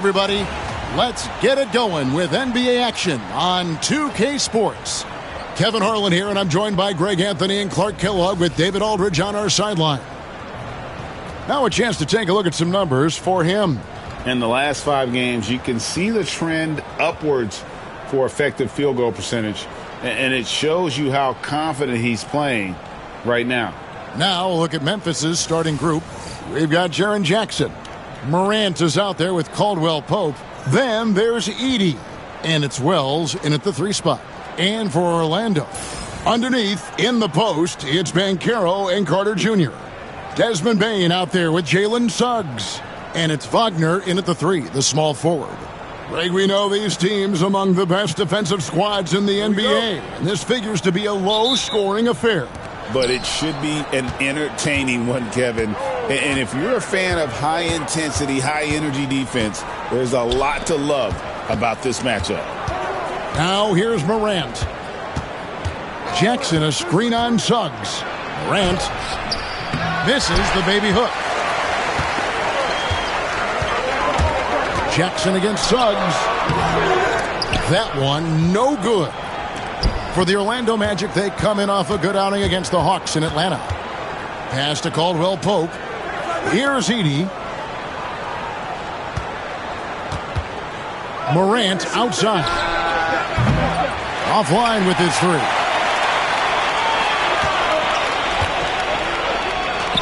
Everybody, let's get it going with NBA action on 2K Sports. Kevin Harlan here, and I'm joined by Greg Anthony and Clark Kellogg with David Aldridge on our sideline. Now a chance to take a look at some numbers for him. In the last 5 games, you can see the trend upwards for effective field goal percentage, and it shows you how confident he's playing right now. Now a look at Memphis's starting group. We've got Jaren Jackson. Morant is out there with Caldwell Pope. Then there's Edey. And it's Wells in at the 3 spot. And for Orlando, underneath in the post, it's Banchero and Carter Jr. Desmond Bane out there with Jalen Suggs. And it's Wagner in at the 3, the small forward. Greg, we know these teams among the best defensive squads in the NBA. And this figures to be a low-scoring affair. But it should be an entertaining one, Kevin. And if you're a fan of high-intensity, high-energy defense, there's a lot to love about this matchup. Now here's Morant. Jackson a screen on Suggs. Morant misses the baby hook. Jackson against Suggs. That one no good. For the Orlando Magic, they come in off a good outing against the Hawks in Atlanta. Pass to Caldwell Pope. Here's Edey. Morant outside. Offline with his 3.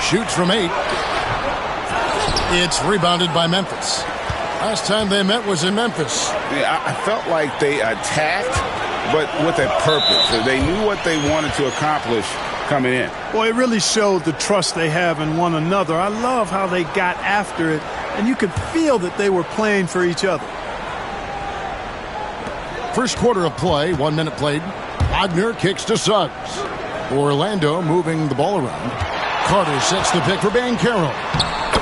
Shoots from 8. It's rebounded by Memphis. Last time they met was in Memphis. Yeah, I felt like they attacked, but with a purpose. They knew what they wanted to accomplish coming in. Well, it really showed the trust they have in one another. I love how they got after it, and you could feel that they were playing for each other. First quarter of play, 1 minute played. Wagner kicks to Suggs. Orlando moving the ball around. Carter sets the pick for Banchero.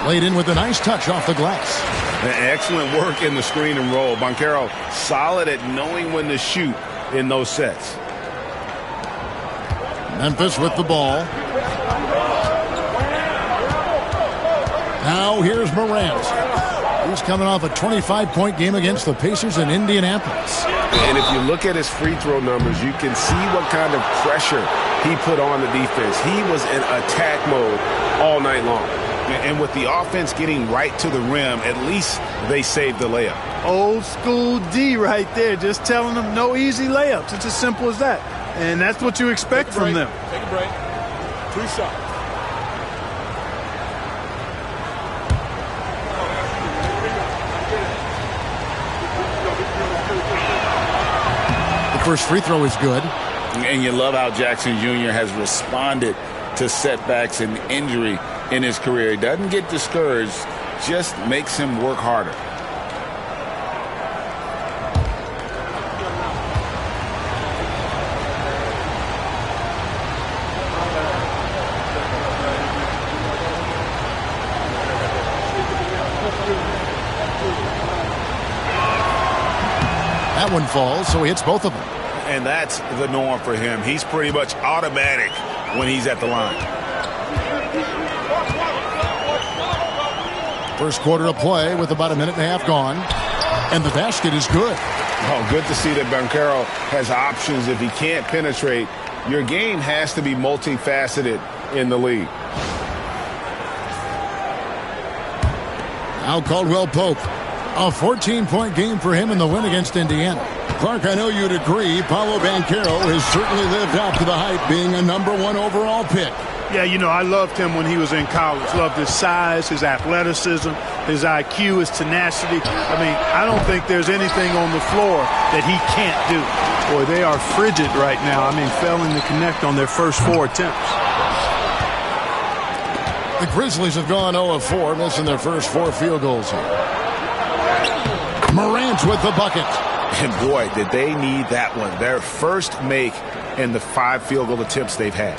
Laid in with a nice touch off the glass. Excellent work in the screen and roll. Banchero solid at knowing when to shoot in those sets. Memphis with the ball. Now here's Morant. He's coming off a 25-point game against the Pacers in Indianapolis. And if you look at his free throw numbers, you can see what kind of pressure he put on the defense. He was in attack mode all night long. And with the offense getting right to the rim, at least they saved the layup. Old school D right there, just telling them no easy layups. It's as simple as that. And that's what you expect from them. Take a break. 3 shots. The first free throw is good. And you love how Jackson Jr. has responded to setbacks and injury in his career. He doesn't get discouraged, just makes him work harder. That one falls, so he hits both of them. And that's the norm for him. He's pretty much automatic when he's at the line. First quarter of play with about a minute and a half gone. And the basket is good. Oh, good to see that Banchero has options if he can't penetrate. Your game has to be multifaceted in the league. Now Caldwell Pope. A 14-point game for him in the win against Indiana. Clark, I know you'd agree, Paolo Banchero has certainly lived up to the hype, being a #1 overall pick. Yeah, you know, I loved him when he was in college. Loved his size, his athleticism, his IQ, his tenacity. I mean, I don't think there's anything on the floor that he can't do. Boy, they are frigid right now. I mean, failing to connect on their first 4 attempts. The Grizzlies have gone 0 of 4, missing their first 4 field goals here. Morant with the bucket. And boy, did they need that one. Their first make in the 5 field goal attempts they've had.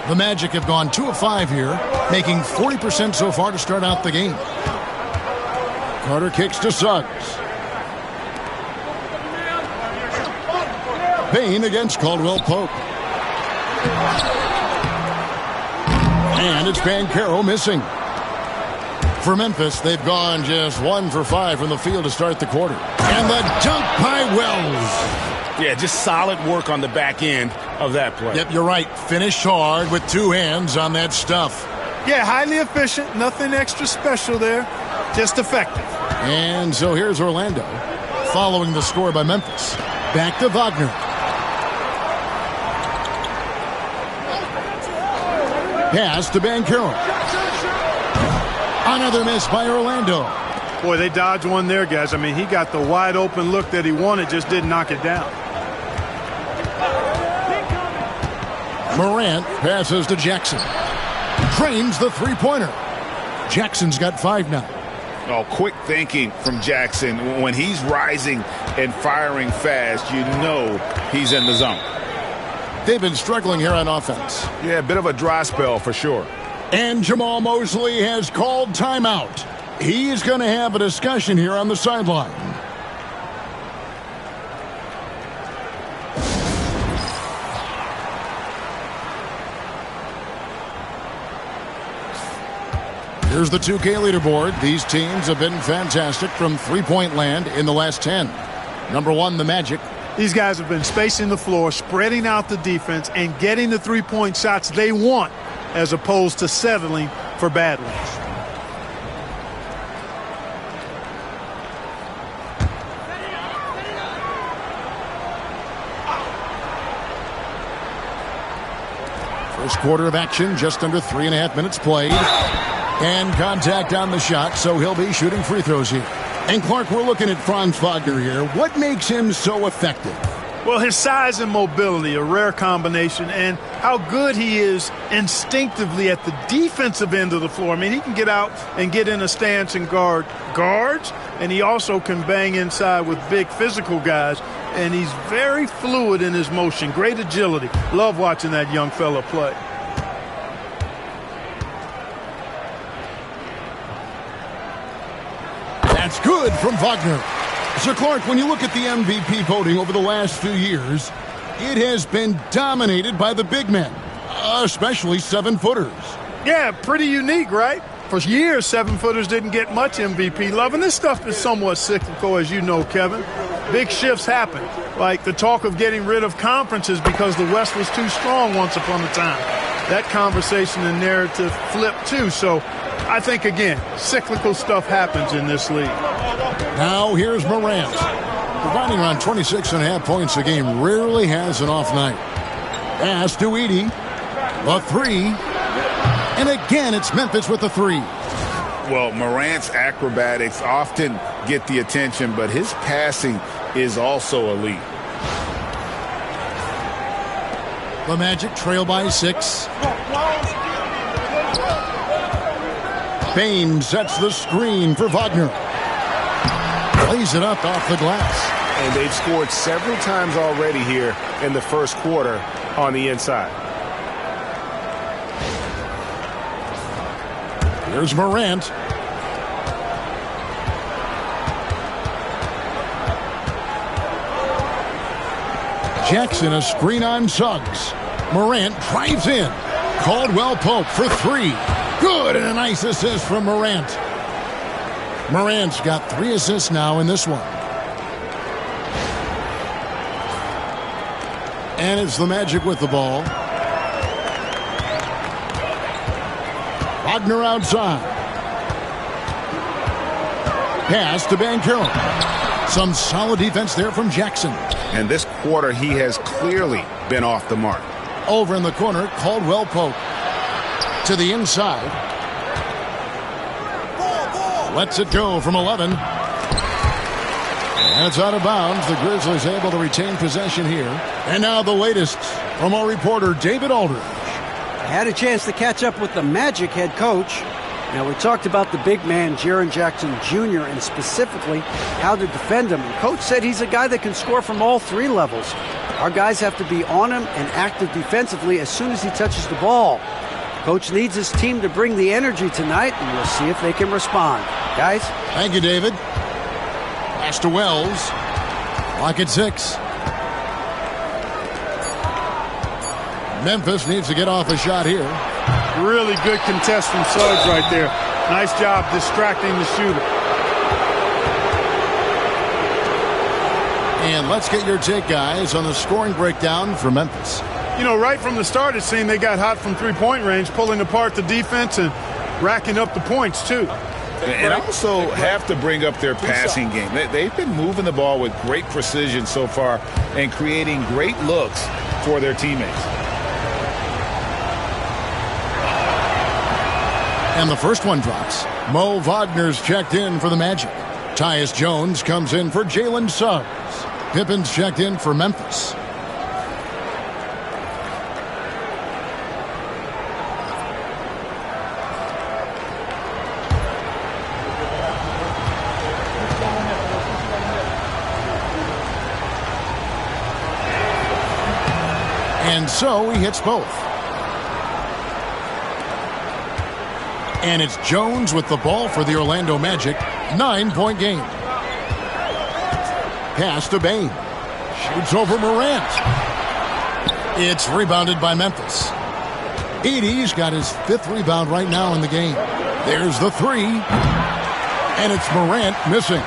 The Magic have gone 2 of 5 here, making 40% so far to start out the game. Carter kicks to Suggs. Bane against Caldwell Pope. And it's Banchero missing. For Memphis, they've gone just 1 for 5 from the field to start the quarter. And the dunk by Wells. Yeah, just solid work on the back end of that play. Yep, you're right. Finished hard with 2 hands on that stuff. Yeah, highly efficient. Nothing extra special there. Just effective. And so here's Orlando, following the score by Memphis. Back to Wagner. Pass to Banchero. Another miss by Orlando. Boy, they dodged one there, guys. I mean, he got the wide open look that he wanted, just didn't knock it down. Morant passes to Jackson. Trains the three-pointer. Jackson's got 5 now. Oh, quick thinking from Jackson. When he's rising and firing fast, you know he's in the zone. They've been struggling here on offense. Yeah, a bit of a dry spell for sure. And Jamal Mosley has called timeout. He's going to have a discussion here on the sideline. Here's the 2K leaderboard. These teams have been fantastic from three-point land in the last 10. Number 1, the Magic. These guys have been spacing the floor, spreading out the defense, and getting the three-point shots they want, as opposed to settling for bad ones. First quarter of action, just under 3.5 minutes played. And contact on the shot, so he'll be shooting free throws here. And Clark, we're looking at Franz Wagner here. What makes him so effective? Well, his size and mobility, a rare combination, and how good he is instinctively at the defensive end of the floor. I mean, he can get out and get in a stance and guard guards, and he also can bang inside with big physical guys, and he's very fluid in his motion, great agility. Love watching that young fella play. That's good from Wagner. So, Clark, when you look at the MVP voting over the last few years, it has been dominated by the big men, especially 7-footers. Yeah, pretty unique, right? For years, 7-footers didn't get much MVP love, and this stuff is somewhat cyclical, as you know, Kevin. Big shifts happen, like the talk of getting rid of conferences because the West was too strong once upon a time. That conversation and narrative flipped, too, so I think, again, cyclical stuff happens in this league. Now here's Morant, providing around 26.5 points a game, rarely has an off night. Pass to Edey, the 3, and again it's Memphis with the 3. Well, Morant's acrobatics often get the attention, but his passing is also elite. The Magic trail by 6. Bain sets the screen for Wagner. Plays it up off the glass. And they've scored several times already here in the first quarter on the inside. Here's Morant. Jackson a screen on Suggs. Morant drives in. Caldwell Pope for 3. Good, and a nice assist from Morant. Morant's got 3 assists now in this one. And it's the Magic with the ball. Wagner outside. Pass to Banchero. Some solid defense there from Jackson. And this quarter, he has clearly been off the mark. Over in the corner, Caldwell Pope. To the inside. Lets it go from 11. And it's out of bounds. The Grizzlies able to retain possession here. And now the latest from our reporter, David Aldridge. I had a chance to catch up with the Magic head coach. Now, we talked about the big man, Jaren Jackson Jr., and specifically how to defend him. And Coach said he's a guy that can score from all 3 levels. Our guys have to be on him and active defensively as soon as he touches the ball. Coach needs his team to bring the energy tonight, and we'll see if they can respond. Guys? Thank you, David. Pass to Wells. Clock at 6. Memphis needs to get off a shot here. Really good contest from Suggs right there. Nice job distracting the shooter. And let's get your take, guys, on the scoring breakdown for Memphis. You know, right from the start, it seemed they got hot from three-point range, pulling apart the defense and racking up the points, too. And I also have to bring up their passing game. They've been moving the ball with great precision so far and creating great looks for their teammates. And the first one drops. Mo Wagner's checked in for the Magic. Tyus Jones comes in for Jalen Suggs. Pippen's checked in for Memphis. And so he hits both. And it's Jones with the ball for the Orlando Magic. 9-point game. Pass to Bane. Shoots over Morant. It's rebounded by Memphis. Edey's got his 5th rebound right now in the game. There's the 3. And it's Morant missing.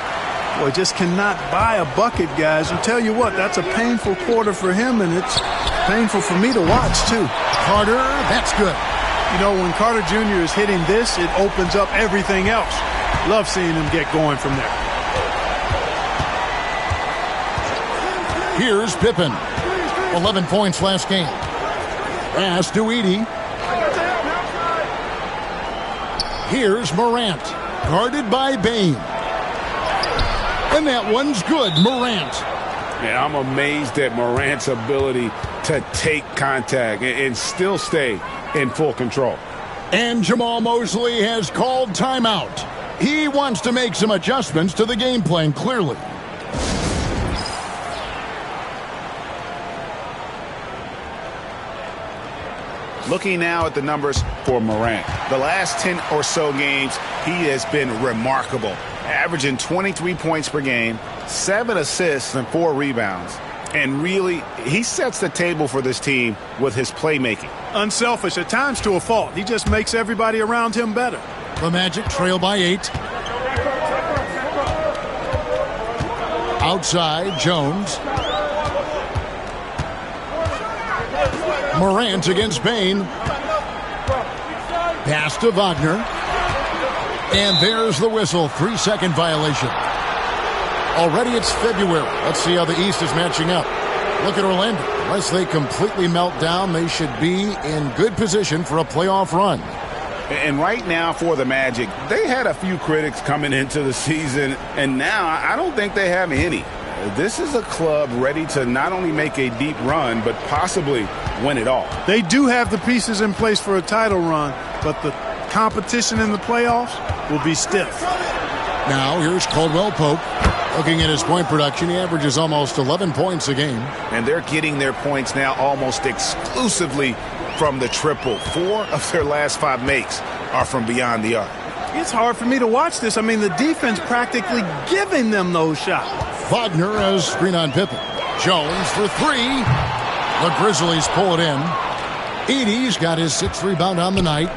Boy, just cannot buy a bucket, guys. And tell you what, that's a painful quarter for him, and it's painful for me to watch, too. Carter, that's good. You know, when Carter Jr. is hitting this, it opens up everything else. Love seeing him get going from there. Here's Pippen. 11 points last game. Pass to Edey. Here's Morant. Guarded by Bane. And that one's good. Morant. Man, I'm amazed at Morant's ability to take contact and still stay in full control. And Jamal Mosley has called timeout. He wants to make some adjustments to the game plan, clearly. Looking now at the numbers for Morant. The last 10 or so games, he has been remarkable. Averaging 23 points per game, 7 assists and 4 rebounds. And really, he sets the table for this team with his playmaking. Unselfish, at times to a fault. He just makes everybody around him better. The Magic trail by 8. Outside, Jones. Morant against Bane. Pass to Wagner. And there's the whistle. 3-second violation. Already it's February. Let's see how the East is matching up. Look at Orlando. Unless they completely melt down, they should be in good position for a playoff run. And right now for the Magic, they had a few critics coming into the season, and now I don't think they have any. This is a club ready to not only make a deep run, but possibly win it all. They do have the pieces in place for a title run, but the competition in the playoffs will be stiff. Now here's Caldwell Pope. Looking at his point production, he averages almost 11 points a game. And they're getting their points now almost exclusively from the triple. 4 of their last 5 makes are from beyond the arc. It's hard for me to watch this. I mean, the defense practically giving them those shots. Wagner has screen on Pippen. Jones for 3. The Grizzlies pull it in. Edey's got his 6th rebound on the night.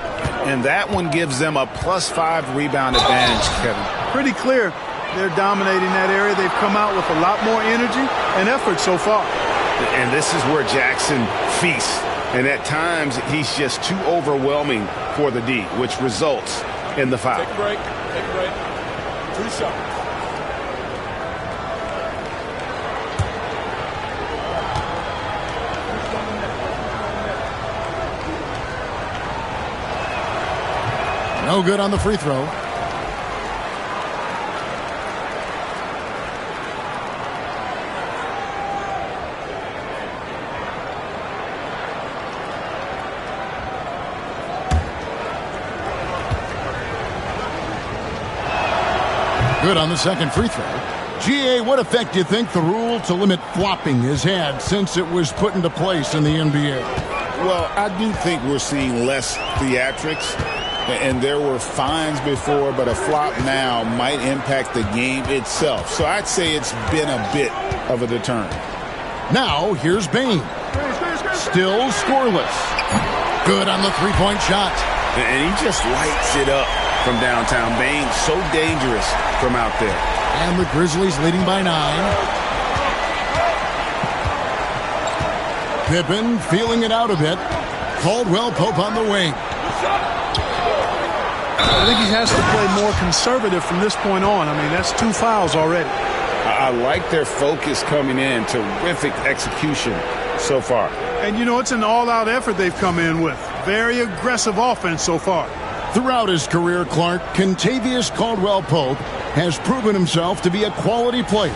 And that one gives them a +5 rebound advantage, Kevin. Pretty clear. They're dominating that area. They've come out with a lot more energy and effort so far. And this is where Jackson feasts. And at times, he's just too overwhelming for the D, which results in the foul. Take a break. Take a break. 2 shots. No good on the free throw. Good on the second free throw. GA, what effect do you think the rule to limit flopping has had since it was put into place in the NBA? Well, I do think we're seeing less theatrics. And there were fines before, but a flop now might impact the game itself. So I'd say it's been a bit of a deterrent. Now, here's Bane. still scoreless. Good on the three-point shot. And he just lights it up from downtown. Bain, so dangerous from out there. And the Grizzlies leading by 9. Pippen feeling it out a bit. Caldwell Pope on the wing. I think he has to play more conservative from this point on. I mean, that's 2 fouls already. I like their focus coming in. Terrific execution so far. And, you know, it's an all-out effort they've come in with. Very aggressive offense so far. Throughout his career, Clark, Kentavious Caldwell Pope has proven himself to be a quality player.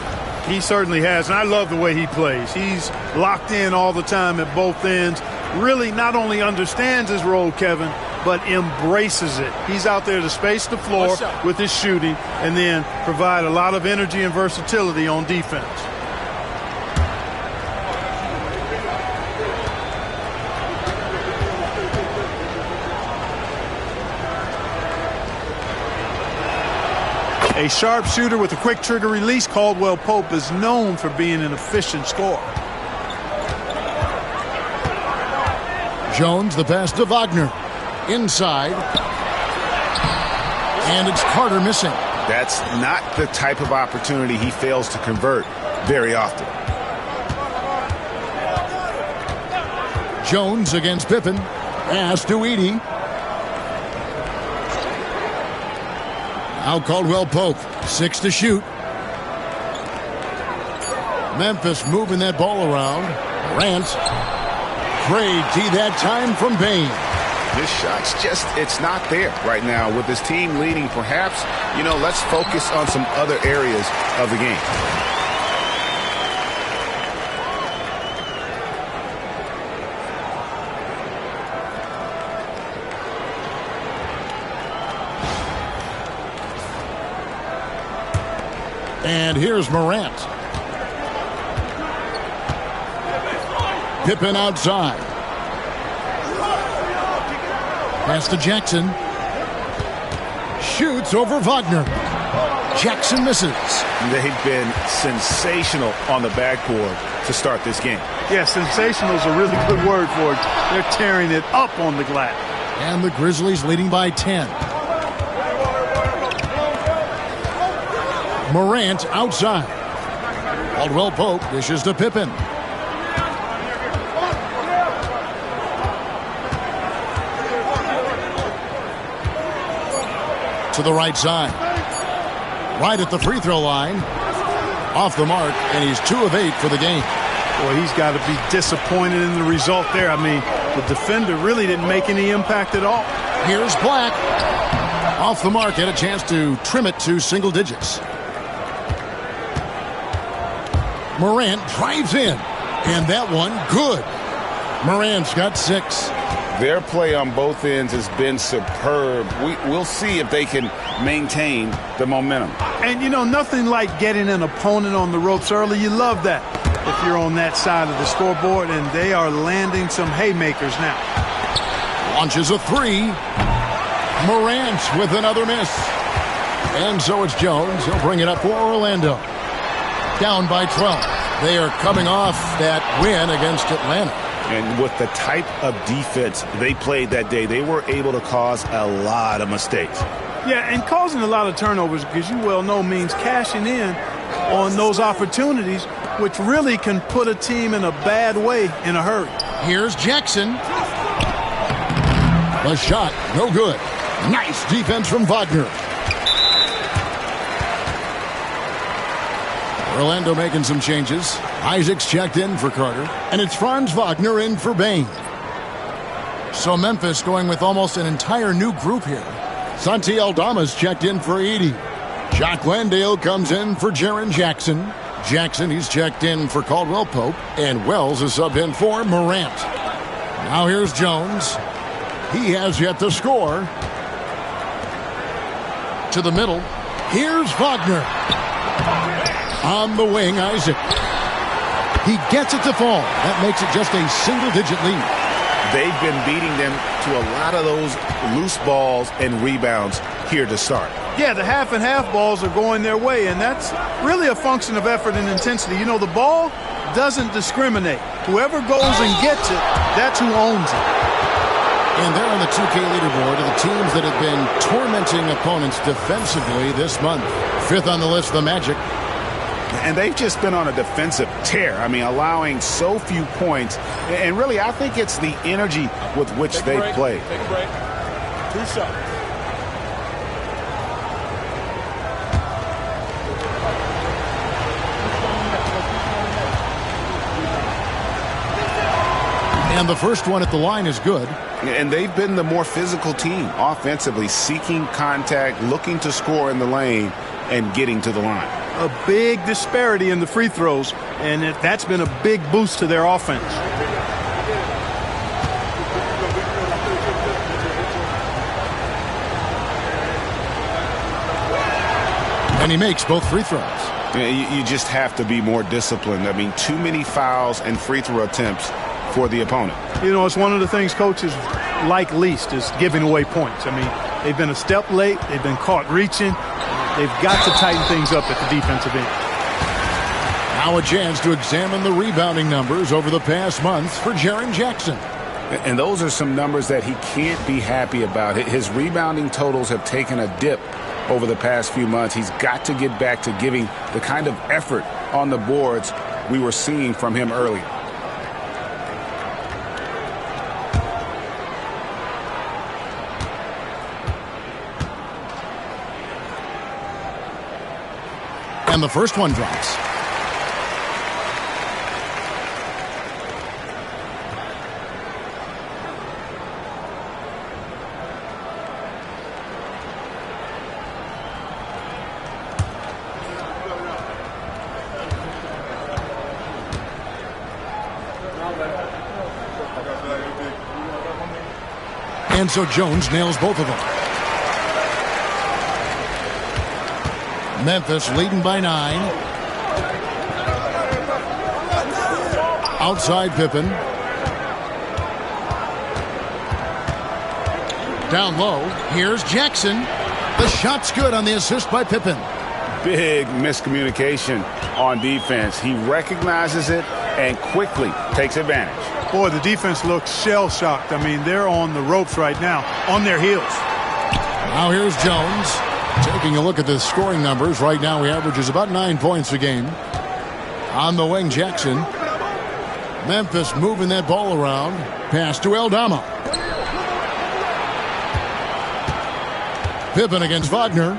He certainly has, and I love the way he plays. He's locked in all the time at both ends. Really not only understands his role, Kevin, but embraces it. He's out there to space the floor with his shooting and then provide a lot of energy and versatility on defense. A sharp shooter with a quick trigger release, Caldwell Pope is known for being an efficient scorer. Jones, the pass to Wagner. Inside. And it's Carter missing. That's not the type of opportunity he fails to convert very often. Jones against Pippen. Pass to Edey. Now Caldwell Pope, 6 to shoot. Memphis moving that ball around. Morant. Great D that time from Bain. This shot's just, it's not there right now. With his team leading, perhaps, you know, let's focus on some other areas of the game. And here's Morant. Pippen outside. Pass to Jackson. Shoots over Wagner. Jackson misses. They've been sensational on the backboard to start this game. Yeah, sensational is a really good word for it. They're tearing it up on the glass. And the Grizzlies leading by 10. Morant outside. Caldwell Pope dishes to Pippen. To the right side. Right at the free throw line. Off the mark, and he's 2 of 8 for the game. Boy, he's got to be disappointed in the result there. I mean, the defender really didn't make any impact at all. Here's Black. Off the mark, had a chance to trim it to single digits. Morant drives in, and that one good. Morant's got 6. Their play on both ends has been superb. We'll see if they can maintain the momentum. And, you know, nothing like getting an opponent on the ropes early. You love that if you're on that side of the scoreboard, and they are landing some haymakers now. Launches a 3. Morant with another miss. And so it's Jones. He'll bring it up for Orlando. Down by 12. They are coming off that win against Atlanta. And with the type of defense they played that day, they were able to cause a lot of mistakes. Yeah, and causing a lot of turnovers, because you well know, means cashing in on those opportunities, which really can put a team in a bad way in a hurry. Here's Jackson. The shot, no good. Nice defense from Wagner. Orlando making some changes. Isaac's checked in for Carter. And it's Franz Wagner in for Bain. So Memphis going with almost an entire new group here. Santi Aldama's checked in for Edey. Jock Landale comes in for Jaren Jackson. Jackson, he's checked in for Caldwell Pope. And Wells is subbed in for Morant. Now here's Jones. He has yet to score. To the middle. Here's Wagner. On the wing, Isaac. He gets it to fall. That makes it just a single-digit lead. They've been beating them to a lot of those loose balls and rebounds here to start. Yeah, the half and half balls are going their way, and that's really a function of effort and intensity. You know, the ball doesn't discriminate. Whoever goes and gets it That's who owns it. And they're on the 2K leaderboard of the teams that have been tormenting opponents defensively this month. Fifth on the list, the Magic. And they've just been on a defensive tear. I mean, allowing so few points. And really, I think it's the energy with which they play. Take a break. 2 shots. And the first one at the line is good. And they've been the more physical team offensively, seeking contact, looking to score in the lane, and getting to the line. A big disparity in the free throws, and that's been a big boost to their offense. And he makes both free throws. You just have to be more disciplined. I mean, too many fouls and free throw attempts for the opponent. You know, it's one of the things coaches like least is giving away points. I mean, they've been a step late. They've been caught reaching. They've got to tighten things up at the defensive end. Now a chance to examine the rebounding numbers over the past months for Jaren Jackson. And those are some numbers that he can't be happy about. His rebounding totals have taken a dip over the past few months. He's got to get back to giving the kind of effort on the boards we were seeing from him earlier. And the first one drops. And so Jones nails both of them. Memphis leading by 9. Outside Pippen. Down low. Here's Jackson. The shot's good on the assist by Pippen. Big miscommunication on defense. He recognizes it and quickly takes advantage. Boy, the defense looks shell-shocked. I mean, they're on the ropes right now, on their heels. Now here's Jones. Taking a look at the scoring numbers, right now he averages about 9 points a game. On the wing, Jackson. Memphis moving that ball around. Pass to Aldama. Pippen against Wagner.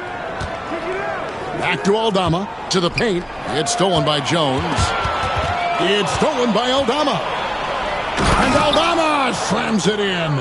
Back to Aldama. To the paint. It's stolen by Jones. It's stolen by Aldama. And Aldama slams it in.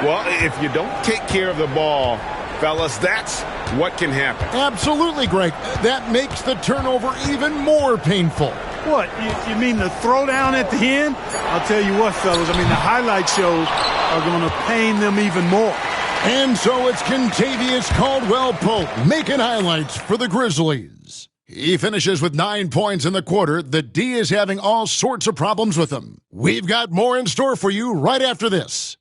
Well, if you don't take care of the ball, fellas, that's what can happen. Absolutely, Greg. That makes the turnover even more painful. What, you mean the throwdown at the end? I'll tell you what, fellas, I mean, the highlight shows are going to pain them even more. And so it's Kentavious Caldwell-Pope making highlights for the Grizzlies. He finishes with 9 points in the quarter. The D is having all sorts of problems with him. We've got more in store for you right after this.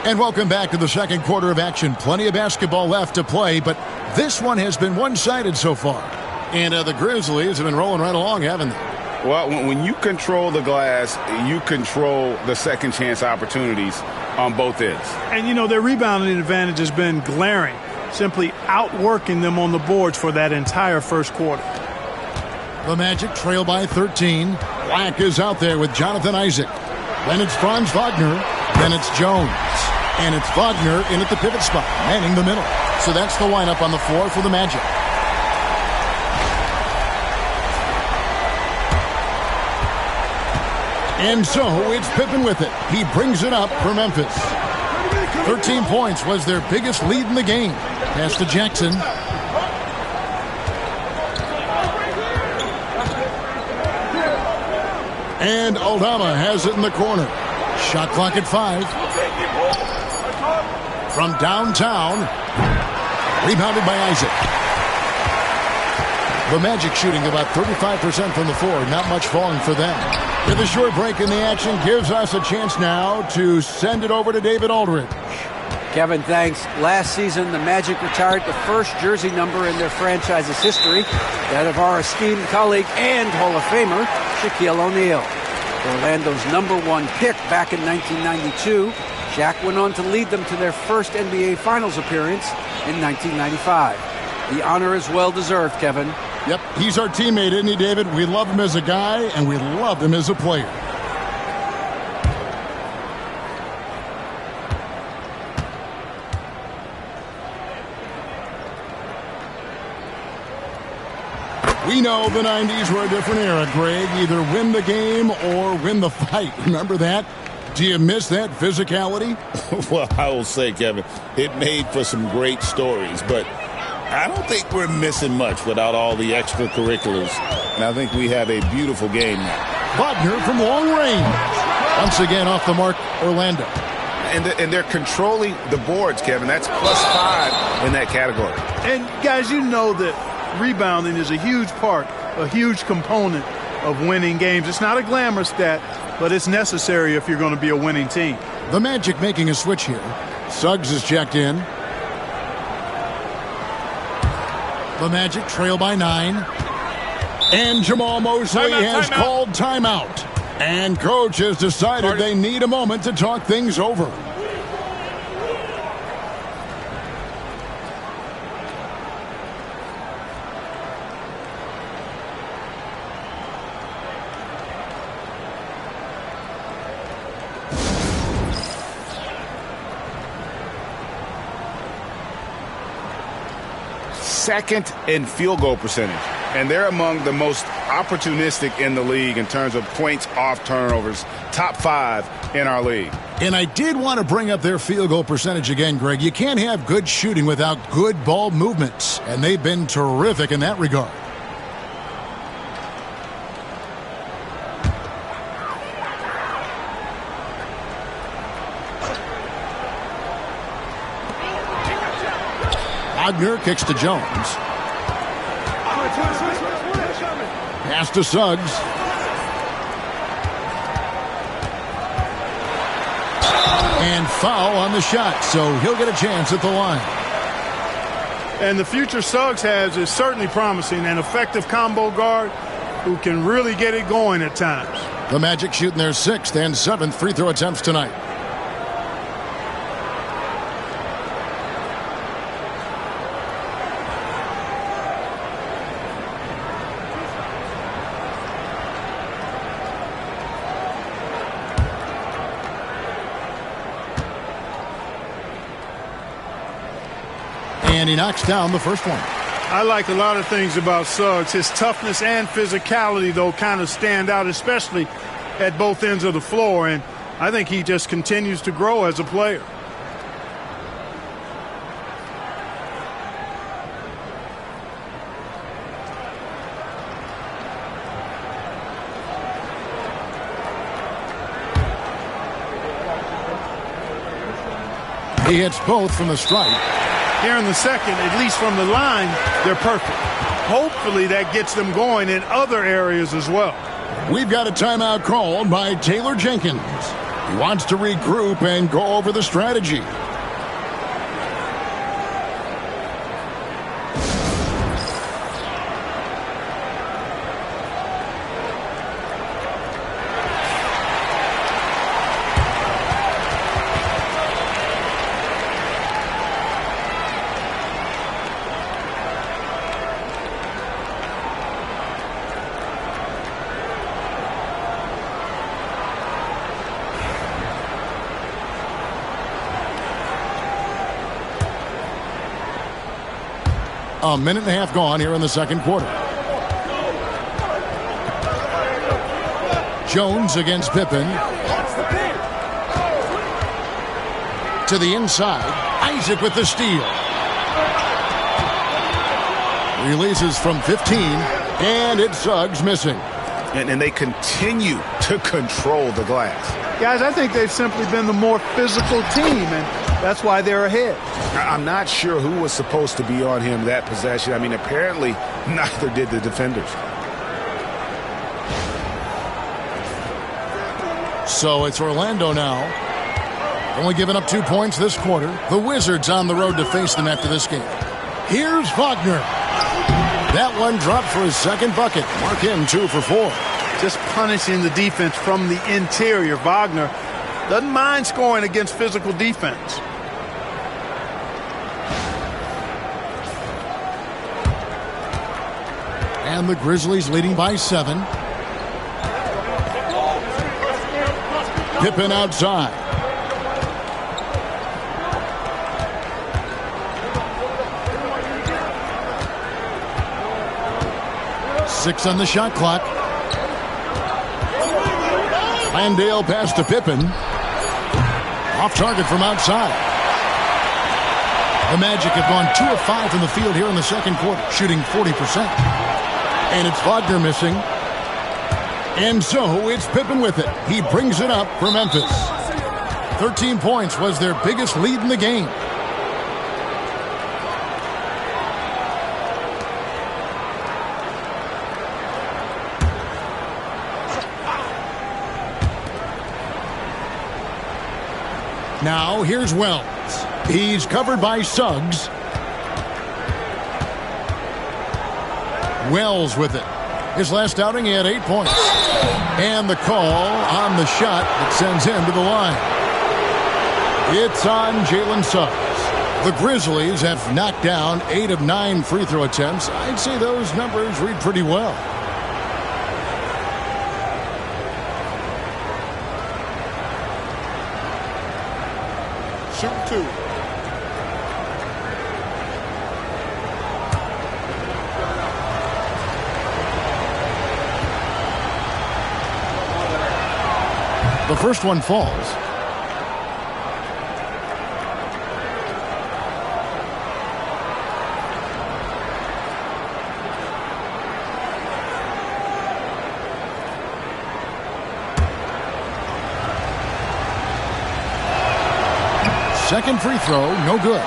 And welcome back to the second quarter of action. Plenty of basketball left to play, but this one has been one-sided so far. And the Grizzlies have been rolling right along, haven't they? Well, when you control the glass, you control the second chance opportunities on both ends. And, you know, their rebounding advantage has been glaring, simply outworking them on the boards for that entire first quarter. The Magic trail by 13. Black is out there with Jonathan Isaac. Then it's Franz Wagner. Then it's Jones. And it's Wagner in at the pivot spot, manning the middle. So that's the lineup on the floor for the Magic. And so it's Pippen with it. He brings it up for Memphis. 13 points was their biggest lead in the game. Pass to Jackson. And Aldama has it in the corner. Shot clock at 5. From downtown. Rebounded by Isaac. The Magic shooting about 35% from the floor. Not much falling for them. With a short break in the action gives us a chance now to send it over to David Aldridge. Kevin, thanks. Last season, the Magic retired the first jersey number in their franchise's history, that of our esteemed colleague and Hall of Famer, Shaquille O'Neal. Orlando's #1 pick back in 1992, Shaq went on to lead them to their first NBA Finals appearance in 1995. The honor is well-deserved, Kevin. Yep, he's our teammate, isn't he, David? We love him as a guy, and we love him as a player. We know the 90s were a different era, Greg. Either win the game or win the fight. Remember that? Do you miss that physicality? Well, I will say, Kevin, it made for some great stories, but I don't think we're missing much without all the extracurriculars. And I think we have a beautiful game now. Wagner from long range. Once again off the mark, Orlando. And they're controlling the boards, Kevin. That's +5 in that category. And, guys, you know that rebounding is a huge part, a huge component of winning games. It's not a glamour stat, but it's necessary if you're going to be a winning team. The Magic making a switch here. Suggs is checked in. The Magic trail by 9. And Jamal Mosley has called timeout. And coach has decided they need a moment to talk things over. Second in field goal percentage, and they're among the most opportunistic in the league in terms of points off turnovers, top 5 in our league. And I did want to bring up their field goal percentage again, Greg. You can't have good shooting without good ball movements, and they've been terrific in that regard. Wagner kicks to Jones. Pass to Suggs. And foul on the shot, so he'll get a chance at the line. And the future Suggs has is certainly promising, an effective combo guard who can really get it going at times. The Magic shooting their 6th and 7th free throw attempts tonight. And he knocks down the first one. I like a lot of things about Suggs. His toughness and physicality, though, kind of stand out, especially at both ends of the floor. And I think he just continues to grow as a player. He hits both from the stripe. Here in the second, at least from the line, they're perfect. Hopefully that gets them going in other areas as well. We've got a timeout called by Taylor Jenkins. He wants to regroup and go over the strategy. A minute and a half gone here in the second quarter. Jones against Pippen. To the inside. Isaac with the steal. Releases from 15. And it's Suggs missing. And they continue to control the glass. Guys, I think they've simply been the more physical team. And That's why they're ahead. I'm not sure who was supposed to be on him that possession. I mean, apparently neither did the defenders. So it's Orlando now. Only giving up 2 points this quarter. The Wizards on the road to face them after this game. Here's Wagner. That one dropped for his second bucket. Mark him 2 for 4. Just punishing the defense from the interior. Wagner doesn't mind scoring against physical defense. And the Grizzlies leading by 7. Pippen outside. Six on the shot clock. Landale pass to Pippen. Off target from outside. The Magic have gone 2 of 5 from the field here in the second quarter, shooting 40%. And it's Wagner missing. And so it's Pippen with it. He brings it up for Memphis. 13 points was their biggest lead in the game. Now here's Wells. He's covered by Suggs. Wells with it. His last outing, he had 8 points. And the call on the shot that sends him to the line. It's on Jalen Suggs. The Grizzlies have knocked down 8 of 9 free throw attempts. I'd say those numbers read pretty well. Shoot 2. The first one falls. Second free throw, no good.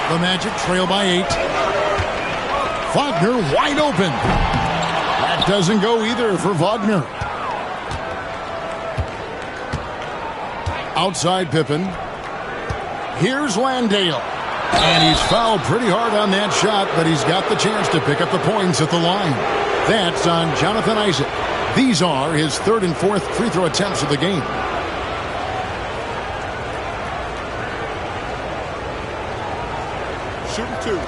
The Magic trail by 8. Wagner wide open. That doesn't go either for Wagner. Outside Pippen. Here's Landale. And he's fouled pretty hard on that shot, but he's got the chance to pick up the points at the line. That's on Jonathan Isaac. These are his third and fourth free throw attempts of the game. Shoot 2.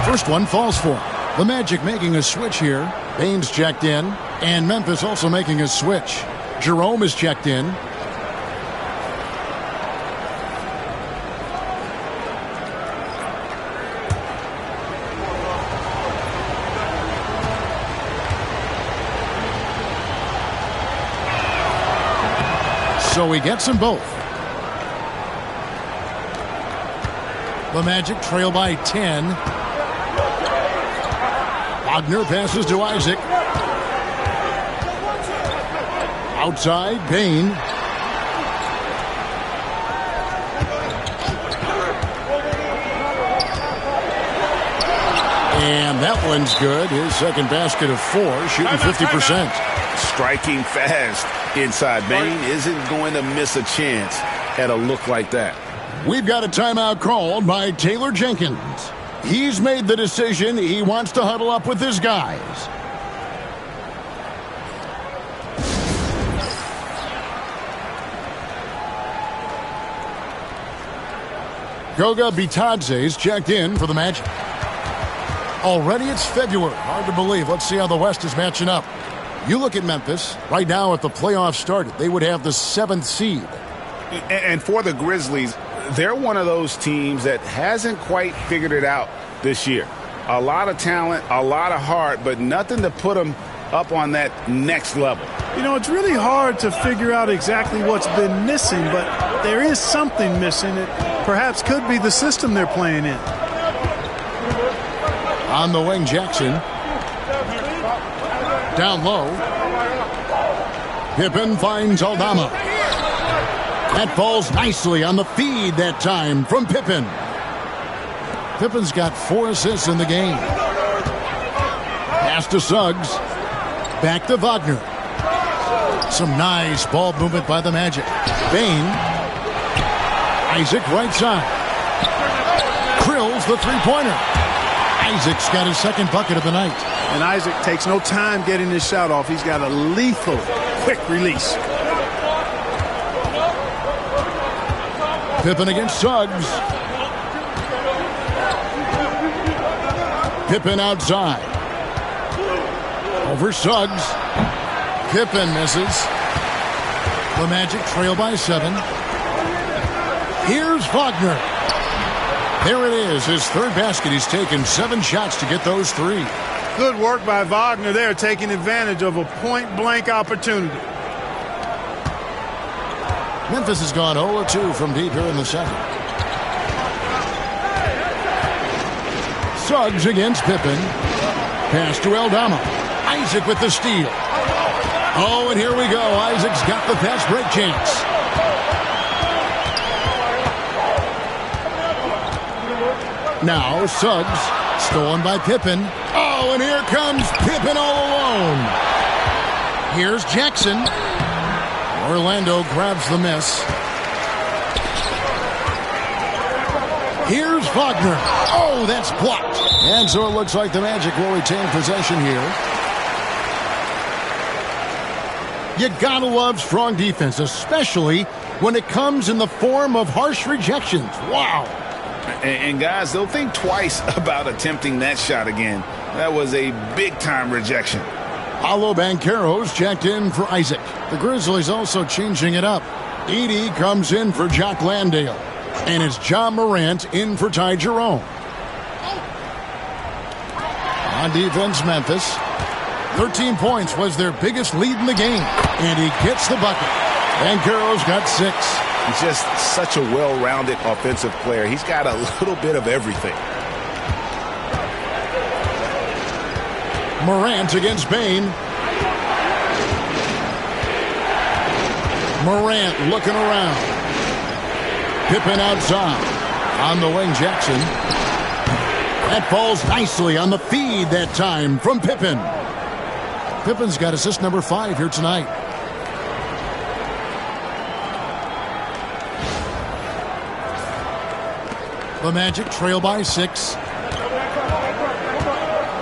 First one falls for him. The Magic making a switch here. Baines checked in. And Memphis also making a switch. Jerome is checked in. So he gets them both. The Magic trail by 10. Wagner passes to Isaac. Outside, Bain. And that one's good. His second basket of 4, shooting 50%. Striking fast inside. Bain isn't going to miss a chance at a look like that. We've got a timeout called by Taylor Jenkins. He's made the decision. He wants to huddle up with his guys. Goga Bitadze's checked in for the Magic. Already it's February. Hard to believe. Let's see how the West is matching up. You look at Memphis. Right now, if the playoffs started, they would have the 7th seed. And for the Grizzlies, they're one of those teams that hasn't quite figured it out this year. A lot of talent, a lot of heart, but nothing to put them up on that next level. You know, it's really hard to figure out exactly what's been missing, but there is something missing. It perhaps could be the system they're playing in. On the wing, Jackson. Down low. Pippen finds Aldama. That falls nicely on the feed that time from Pippen. Pippen's got 4 assists in the game. Pass to Suggs. Back to Wagner. Some nice ball movement by the Magic. Bain. Isaac right side. Krills the three-pointer. Isaac's got his second bucket of the night. And Isaac takes no time getting his shot off. He's got a lethal, quick release. Pippen against Suggs. Pippen outside. Over Suggs. Pippen misses. The Magic trail by 7. Here's Wagner. There it is, his third basket. He's taken 7 shots to get those 3. Good work by Wagner there, taking advantage of a point-blank opportunity. Memphis has gone 0-2 from deep here in the second. Suggs against Pippen. Pass to Aldama. Isaac with the steal. Oh, and here we go. Isaac's got the fast break chance. Now Suggs, stolen by Pippen. Oh, and here comes Pippen all alone. Here's Jackson. Orlando grabs the miss. Here's Wagner. Oh, that's blocked. And so it looks like the Magic will retain possession here. You gotta love strong defense, especially when it comes in the form of harsh rejections. Wow. And guys, they'll think twice about attempting that shot again. That was a big-time rejection. Paolo Banchero's checked in for Isaac. The Grizzlies also changing it up. Edey comes in for Jock Landale. And it's John Morant in for Ty Jerome. On defense, Memphis. 13 points was their biggest lead in the game. And he gets the bucket. Banchero's got 6. He's just such a well-rounded offensive player. He's got a little bit of everything. Morant against Bain. Morant looking around. Pippen outside. On the wing, Jackson. That falls nicely on the feed that time from Pippen. Pippen's got assist number 5 here tonight. The Magic trail by 6.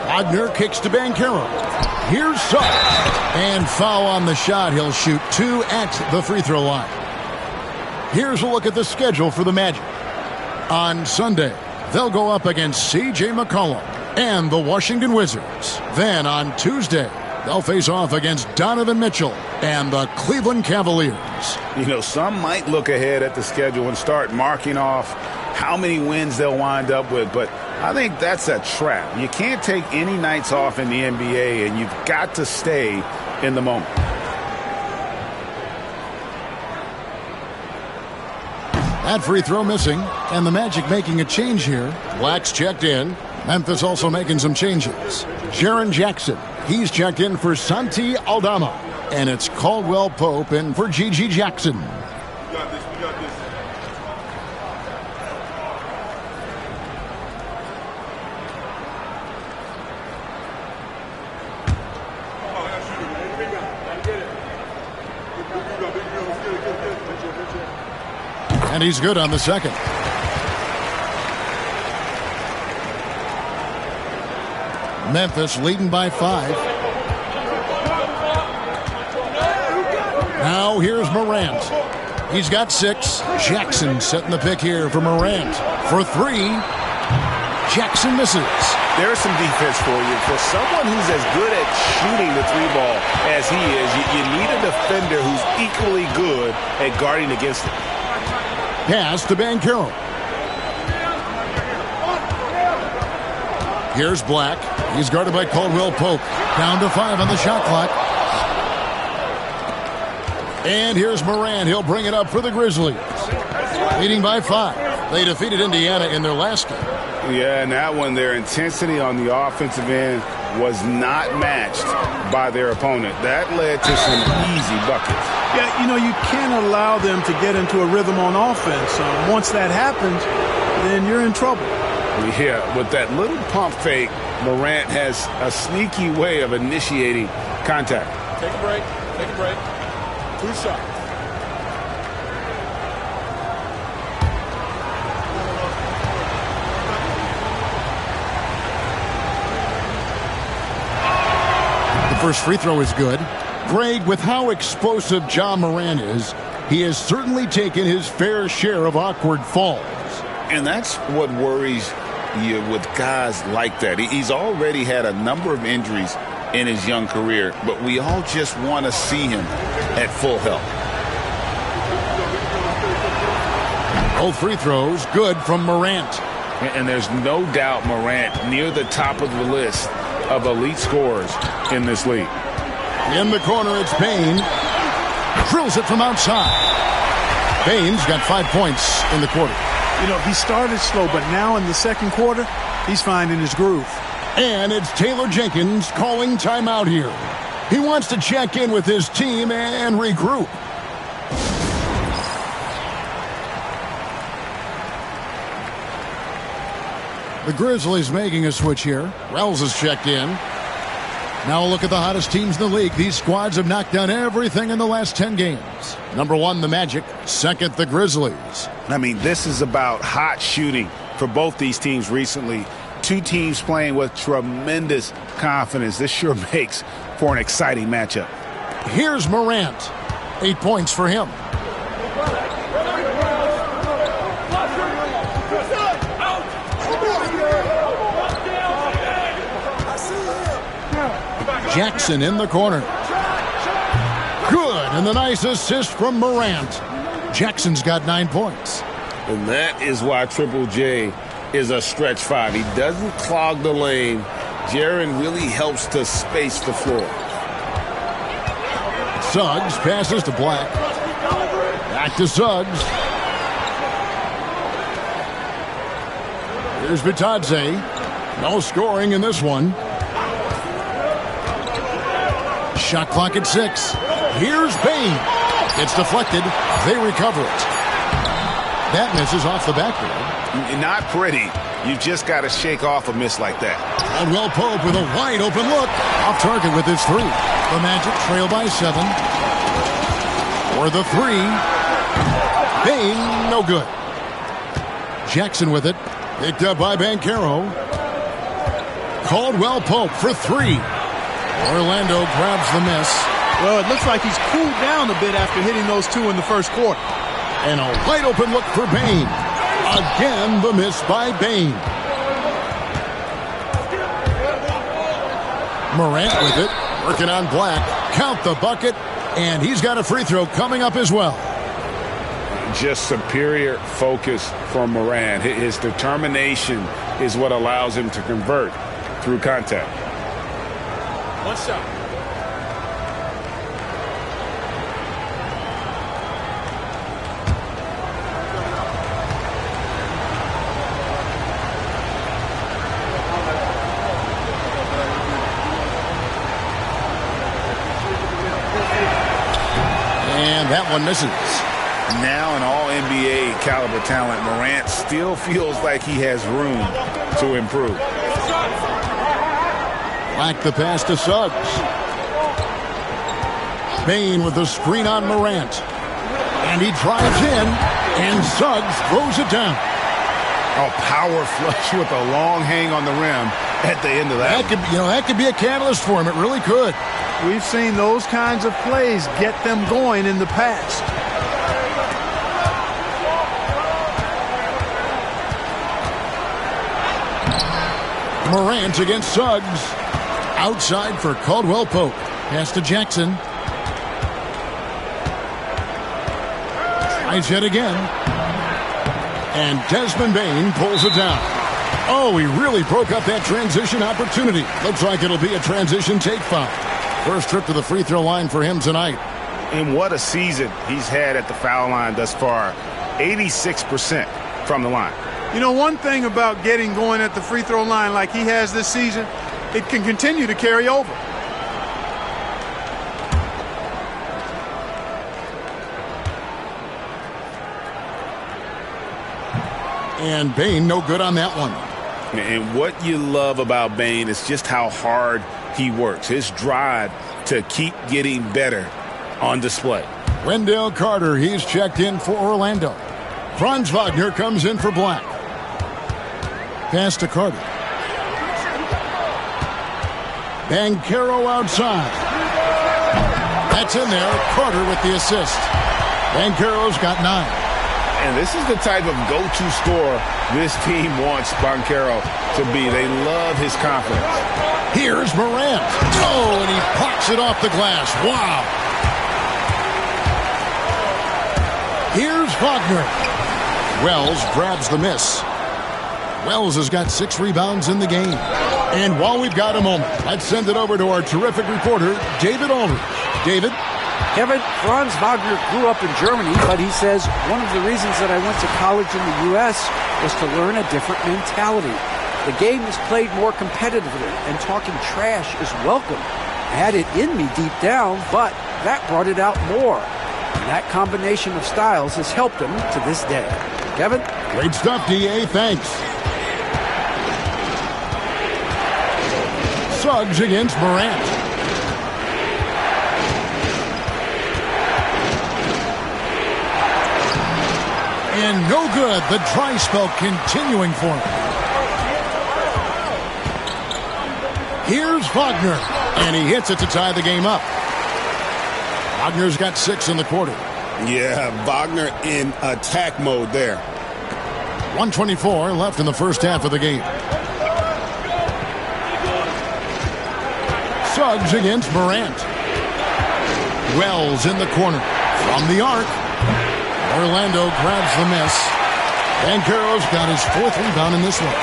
Wagner kicks to Banchero. Here's Suggs. And foul on the shot. He'll shoot 2 at the free throw line. Here's a look at the schedule for the Magic. On Sunday, they'll go up against C.J. McCollum and the Washington Wizards. Then on Tuesday, they'll face off against Donovan Mitchell and the Cleveland Cavaliers. You know, some might look ahead at the schedule and start marking off how many wins they'll wind up with, but I think that's a trap. You can't take any nights off in the NBA, and you've got to stay in the moment. That free throw missing, and the Magic making a change here. Black's checked in. Memphis also making some changes. Jaren Jackson, he's checked in for Santi Aldama. And it's Caldwell Pope in for Gigi Jackson. We got this. And he's good on the second. Memphis leading by 5. Now here's Morant. He's got 6. Jackson setting the pick here for Morant. For 3. Jackson misses. There's some defense for you. For someone who's as good at shooting the 3-ball as he is, you need a defender who's equally good at guarding against it. Pass to Banchero. Here's Black. He's guarded by Caldwell Pope. Down to 5 on the shot clock. And here's Morant. He'll bring it up for the Grizzlies. Leading by 5. They defeated Indiana in their last game. Yeah, and that one, their intensity on the offensive end was not matched by their opponent. That led to some easy buckets. Yeah, you know, you can't allow them to get into a rhythm on offense. Once that happens, then you're in trouble. Yeah, with that little pump fake, Morant has a sneaky way of initiating contact. Take a break. Take a break. 2 shots. The first free throw is good. Greg, with how explosive Ja Morant is, he has certainly taken his fair share of awkward falls. And that's what worries you with guys like that. He's already had a number of injuries in his young career, but we all just want to see him at full health. Both free throws good from Morant. And there's no doubt Morant near the top of the list of elite scorers in this league. In the corner, it's Payne. Drills it from outside. Payne's got 5 points in the quarter. You know, he started slow, but now in the second quarter, he's finding his groove. And it's Taylor Jenkins calling timeout here. He wants to check in with his team and regroup. The Grizzlies making a switch here. Wells has checked in. Now a look at the hottest teams in the league. These squads have knocked down everything in the last 10 games. Number 1, the Magic. Second, the Grizzlies. I mean, this is about hot shooting for both these teams recently. Two teams playing with tremendous confidence. This sure makes for an exciting matchup. Here's Morant. 8 points for him. Jackson in the corner. Good, and the nice assist from Morant. Jackson's got 9 points. And that is why Triple J is a stretch 5. He doesn't clog the lane. Jaren really helps to space the floor. Suggs passes to Black. Back to Suggs. Here's Bitadze. No scoring in this one. Shot clock at 6. Here's Payne. It's deflected. They recover it. That misses off the backboard. Not pretty. You've just got to shake off a miss like that. Caldwell Pope with a wide open look. Off target with his 3. The Magic trail by 7. For the 3. Payne, no good. Jackson with it. Picked up by Banchero. Caldwell Pope for 3. Orlando grabs the miss. Well, it looks like he's cooled down a bit after hitting those 2 in the first quarter. And a wide open look for Payne. Again, the miss by Payne. Morant with it. Working on Black. Count the bucket. And he's got a free throw coming up as well. Just superior focus from Morant. His determination is what allows him to convert through contact. 1 shot. And that one misses. Now an all-NBA caliber talent, Morant still feels like he has room to improve. Black the pass to Suggs. Payne with the screen on Morant. And he drives in, and Suggs throws it down. A power flush with a long hang on the rim at the end of that. That could be a catalyst for him. It really could. We've seen those kinds of plays get them going in the past. Morant against Suggs. Outside for Caldwell Pope. Pass to Jackson. Tries yet again. And Desmond Bane pulls it down. Oh, he really broke up that transition opportunity. Looks like it'll be a transition take foul. First trip to the free throw line for him tonight. And what a season he's had at the foul line thus far. 86%. from the line. You know, one thing about getting going at the free throw line like he has this season, it can continue to carry over. And Bane no good on that one. And what you love about Bane is just how hard he works. His drive to keep getting better on display. Wendell Carter, he's checked in for Orlando. Franz Wagner comes in for Black. Pass to Carter. Banchero outside. That's in there. Carter with the assist. Banchero's got 9. And this is the type of go-to scorer this team wants Banchero to be. They love his confidence. Here's Morant. Oh, and he pops it off the glass. Wow. Here's Wagner. Wells grabs the miss. Wells has got 6 rebounds in the game. And while we've got a moment, let's send it over to our terrific reporter, David Aldridge. David? Kevin, Franz Wagner grew up in Germany, but he says one of the reasons that I went to college in the U.S. was to learn a different mentality. The game is played more competitively, and talking trash is welcome. I had it in me deep down, but that brought it out more. And that combination of styles has helped him to this day. Kevin? Great stuff, D.A. Thanks. Suggs against Morant. And no good. The dry spell continuing for him. Here's Wagner. And he hits it to tie the game up. Wagner's got 6 in the quarter. Yeah, Wagner in attack mode there. 1:24 left in the first half of the game. Suggs against Morant. Wells in the corner. From the arc. Orlando grabs the miss. Banchero's got his 4th rebound in this one.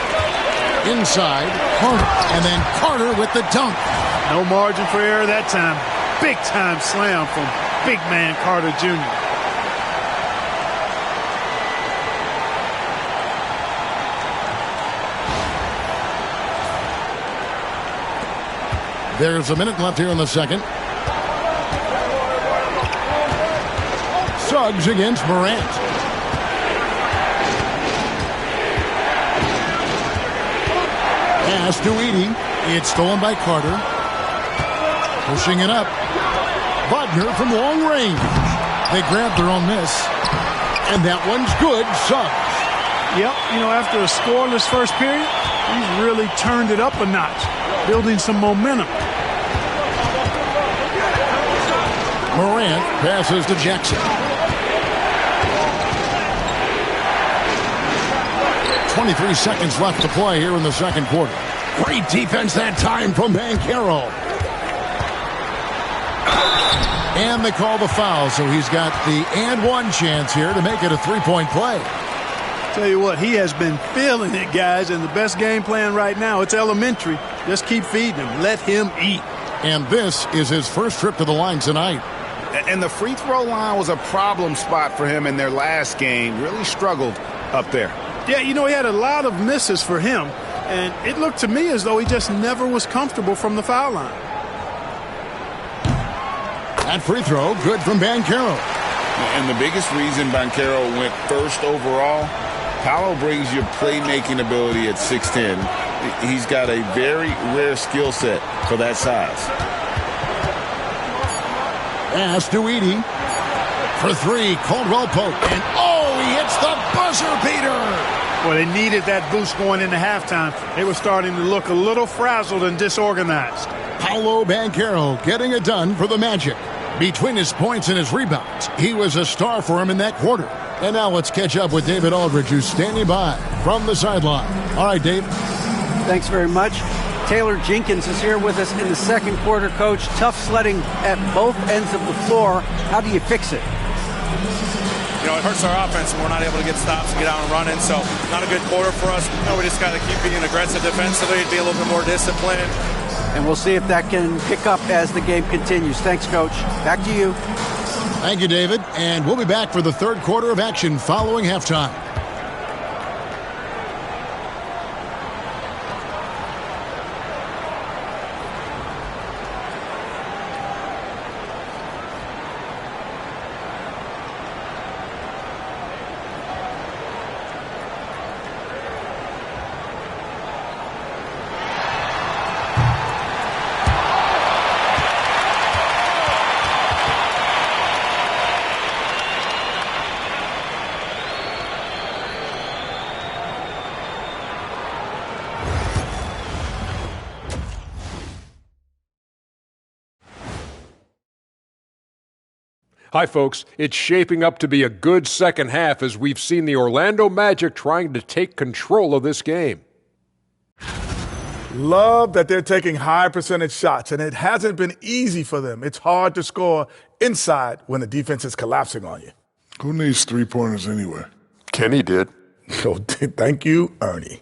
Inside, Carter. And then Carter with the dunk. No margin for error that time. Big time slam from big man Carter Jr. There's a minute left here in the second. Suggs against Morant. Pass to Edey. It's stolen by Carter. Pushing it up. Wagner from long range. They grabbed their own miss. And that one's good. Suggs. Yep, you know, after a scoreless first period, he's really turned it up a notch, building some momentum. Morant passes to Jackson. 23 seconds left to play here in the second quarter. Great defense that time from Banchero. And they call the foul, so he's got the and one chance here to make it a 3-point play. Tell you what, he has been feeling it, guys, and the best game plan right now, it's elementary. Just keep feeding him. Let him eat. And this is his first trip to the line tonight. And the free throw line was a problem spot for him in their last game. Really struggled up there. Yeah, you know, he had a lot of misses for him, and it looked to me as though he just never was comfortable from the foul line. That free throw, good from Banchero. And the biggest reason Banchero went first overall, Paolo brings you playmaking ability at 6'10". He's got a very rare skill set for that size. Pass to Edey. For 3, Caldwell Pope. And he hits the buzzer beater. Well, they needed that boost going into halftime. They were starting to look a little frazzled and disorganized. Paolo Banchero getting it done for the Magic. Between his points and his rebounds, he was a star for him in that quarter. And now let's catch up with David Aldridge, who's standing by from the sideline. All right, Dave. Thanks very much. Taylor Jenkins is here with us in the second quarter, Coach. Tough sledding at both ends of the floor. How do you fix it? You know, it hurts our offense when we're not able to get stops and get out and running. So not a good quarter for us. You know, we just got to keep being aggressive defensively, be a little bit more disciplined. And we'll see if that can pick up as the game continues. Thanks, Coach. Back to you. Thank you, David. And we'll be back for the third quarter of action following halftime. Hi, folks. It's shaping up to be a good second half as we've seen the Orlando Magic trying to take control of this game. Love that they're taking high percentage shots, and it hasn't been easy for them. It's hard to score inside when the defense is collapsing on you. Who needs three-pointers anyway? Kenny did. So thank you, Ernie.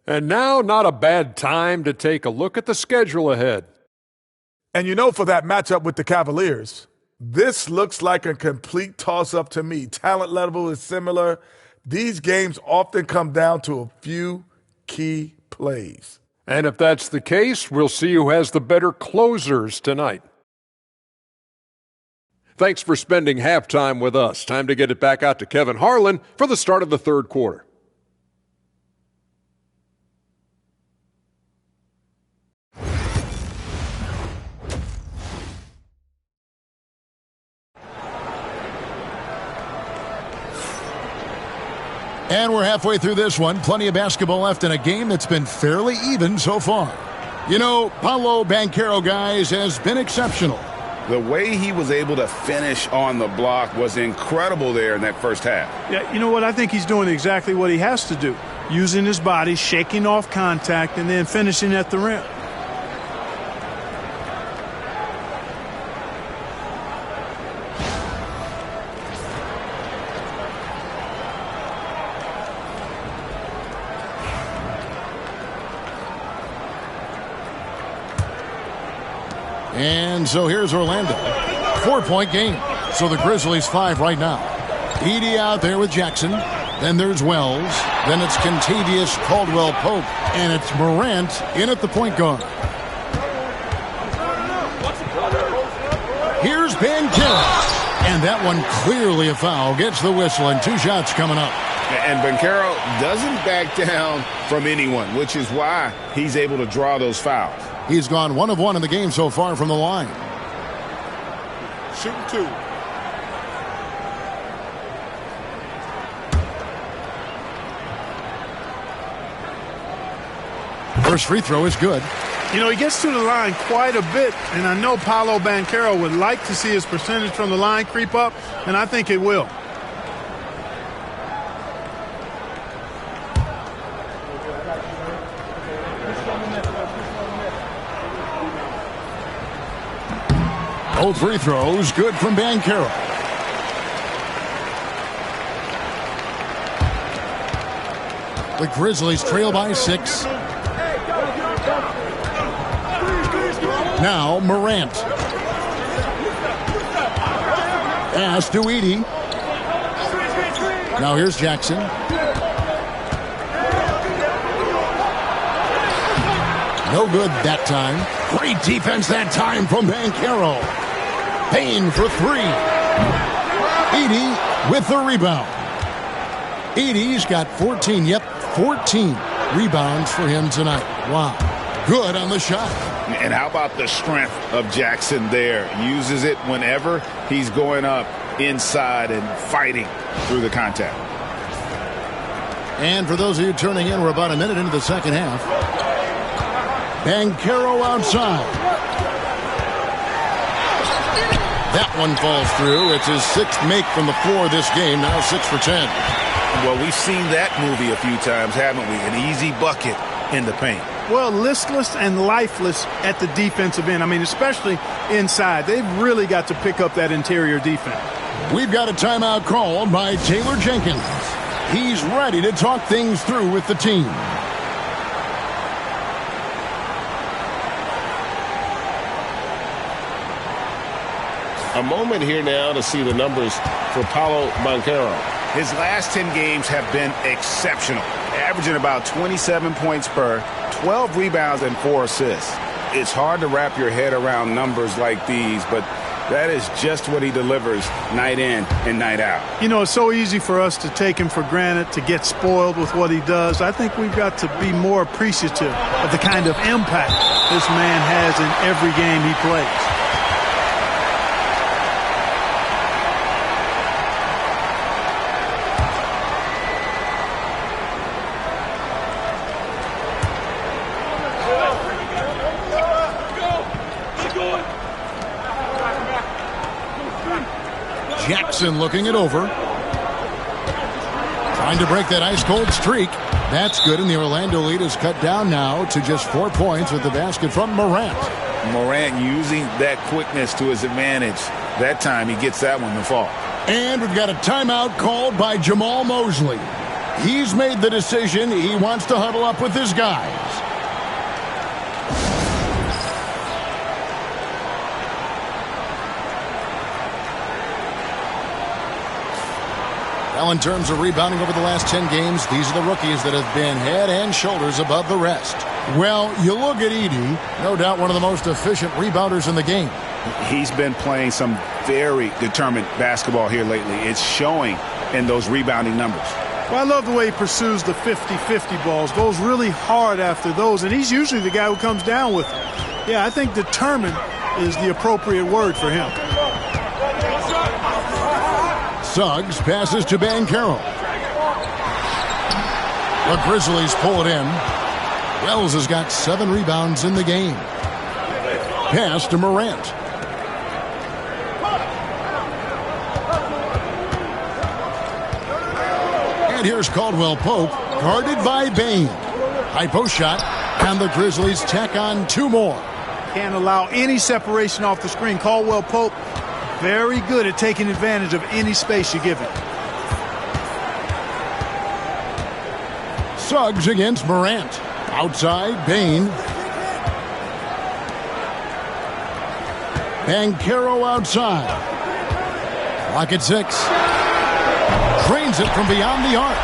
And now, not a bad time to take a look at the schedule ahead. And you know, for that matchup with the Cavaliers, this looks like a complete toss-up to me. Talent level is similar. These games often come down to a few key plays. And if that's the case, we'll see who has the better closers tonight. Thanks for spending halftime with us. Time to get it back out to Kevin Harlan for the start of the third quarter. And we're halfway through this one. Plenty of basketball left in a game that's been fairly even so far. You know, Paolo Banchero, guys, has been exceptional. The way he was able to finish on the block was incredible there in that first half. Yeah, you know what? I think he's doing exactly what he has to do. Using his body, shaking off contact, and then finishing at the rim. And so here's Orlando. 4-point game. So the Grizzlies 5 right now. Edey out there with Jackson. Then there's Wells. Then it's Contavious Caldwell-Pope. And it's Morant in at the point guard. Here's Banchero. And that one clearly a foul. Gets the whistle and 2 shots coming up. And Banchero doesn't back down from anyone, which is why he's able to draw those fouls. He's gone 1 of 1 in the game so far from the line. Shooting 2. First free throw is good. You know, he gets to the line quite a bit, and I know Paolo Banchero would like to see his percentage from the line creep up, and I think it will. Both free throws good from Banchero. The Grizzlies trail by 6. Now Morant. Pass to Edey. Now here's Jackson. No good that time. Great defense that time from Banchero. Payne for 3. Edey with the rebound. Edey's got 14. Yep, 14 rebounds for him tonight. Wow. Good on the shot. And how about the strength of Jackson there? Uses it whenever he's going up inside and fighting through the contact. And for those of you turning in, we're about a minute into the second half. Banchero outside. That one falls through. It's his 6th make from the floor this game. Now 6 for 10. Well, we've seen that movie a few times, haven't we? An easy bucket in the paint. Well, listless and lifeless at the defensive end. I mean, especially inside. They've really got to pick up that interior defense. We've got a timeout called by Taylor Jenkins. He's ready to talk things through with the team. A moment here now to see the numbers for Paolo Banchero. His last 10 games have been exceptional, averaging about 27 points per, 12 rebounds, and 4 assists. It's hard to wrap your head around numbers like these, but that is just what he delivers night in and night out. You know, it's so easy for us to take him for granted, to get spoiled with what he does. I think we've got to be more appreciative of the kind of impact this man has in every game he plays. Jackson looking it over. Trying to break that ice-cold streak. That's good, and the Orlando lead is cut down now to just 4 points with the basket from Morant. Morant using that quickness to his advantage. That time he gets that one to fall. And we've got a timeout called by Jamal Mosley. He's made the decision. He wants to huddle up with his guys. Well, in terms of rebounding over the last 10 games, these are the rookies that have been head and shoulders above the rest. Well, you look at Edey, no doubt one of the most efficient rebounders in the game. He's been playing some very determined basketball here lately. It's showing in those rebounding numbers. Well, I love the way he pursues the 50-50 balls, goes really hard after those, and he's usually the guy who comes down with them. Yeah, I think determined is the appropriate word for him. Suggs passes to Banchero. The Grizzlies pull it in. Wells has got 7 rebounds in the game. Pass to Morant. And here's Caldwell Pope, guarded by Bane. High post shot, and the Grizzlies tack on 2 more. Can't allow any separation off the screen. Caldwell Pope, very good at taking advantage of any space you give him. Suggs against Morant. Outside, Bane. Banchero outside. Clock at 6. Trains it from beyond the arc.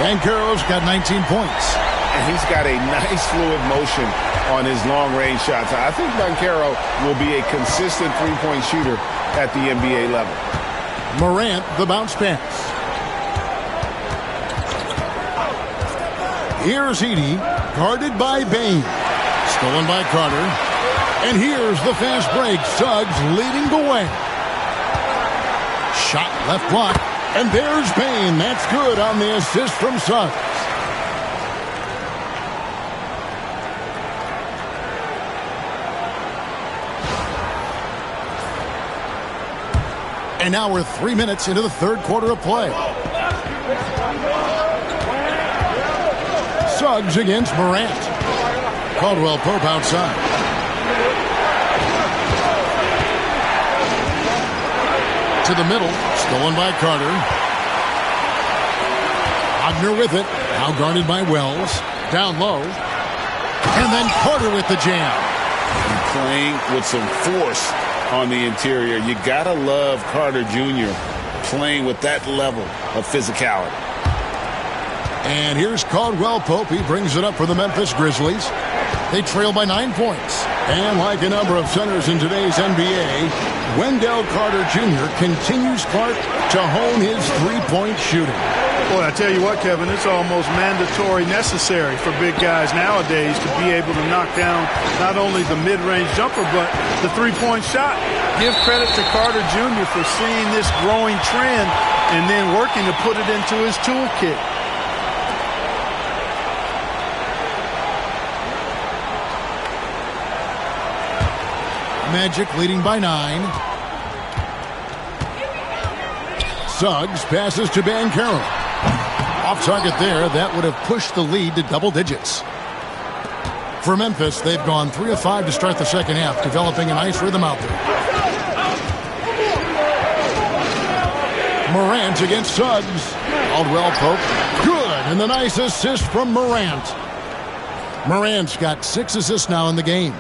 Banchero's got 19 points. And he's got a nice fluid motion on his long-range shots. I think Banchero will be a consistent three-point shooter at the NBA level. Morant, the bounce pass. Here's Edey, guarded by Bane. Stolen by Carter. And here's the fast break. Suggs leading the way. Shot left block. And there's Bane. That's good on the assist from Suggs. And now we're 3 minutes into the third quarter of play. Suggs against Morant. Caldwell Pope outside. To the middle. Stolen by Carter. Wagner with it. Now guarded by Wells. Down low. And then Carter with the jam. And playing with some force on the interior. You gotta love Carter Jr. playing with that level of physicality. And here's Caldwell Pope. He brings it up for the Memphis Grizzlies. They trail by 9 points. And like a number of centers in today's NBA, Wendell Carter Jr. continues, Clark, to hone his three-point shooting. Boy, I tell you what, Kevin, it's almost mandatory necessary for big guys nowadays to be able to knock down not only the mid-range jumper, but the three-point shot. Give credit to Carter Jr. for seeing this growing trend and then working to put it into his toolkit. Magic leading by 9. Suggs passes to Banchero. Off target there. That would have pushed the lead to double digits. For Memphis, they've gone 3 of 5 to start the second half, developing a nice rhythm out there. Morant against Suggs. Caldwell Pope. Good. And the nice assist from Morant. Morant's got 6 assists now in the game.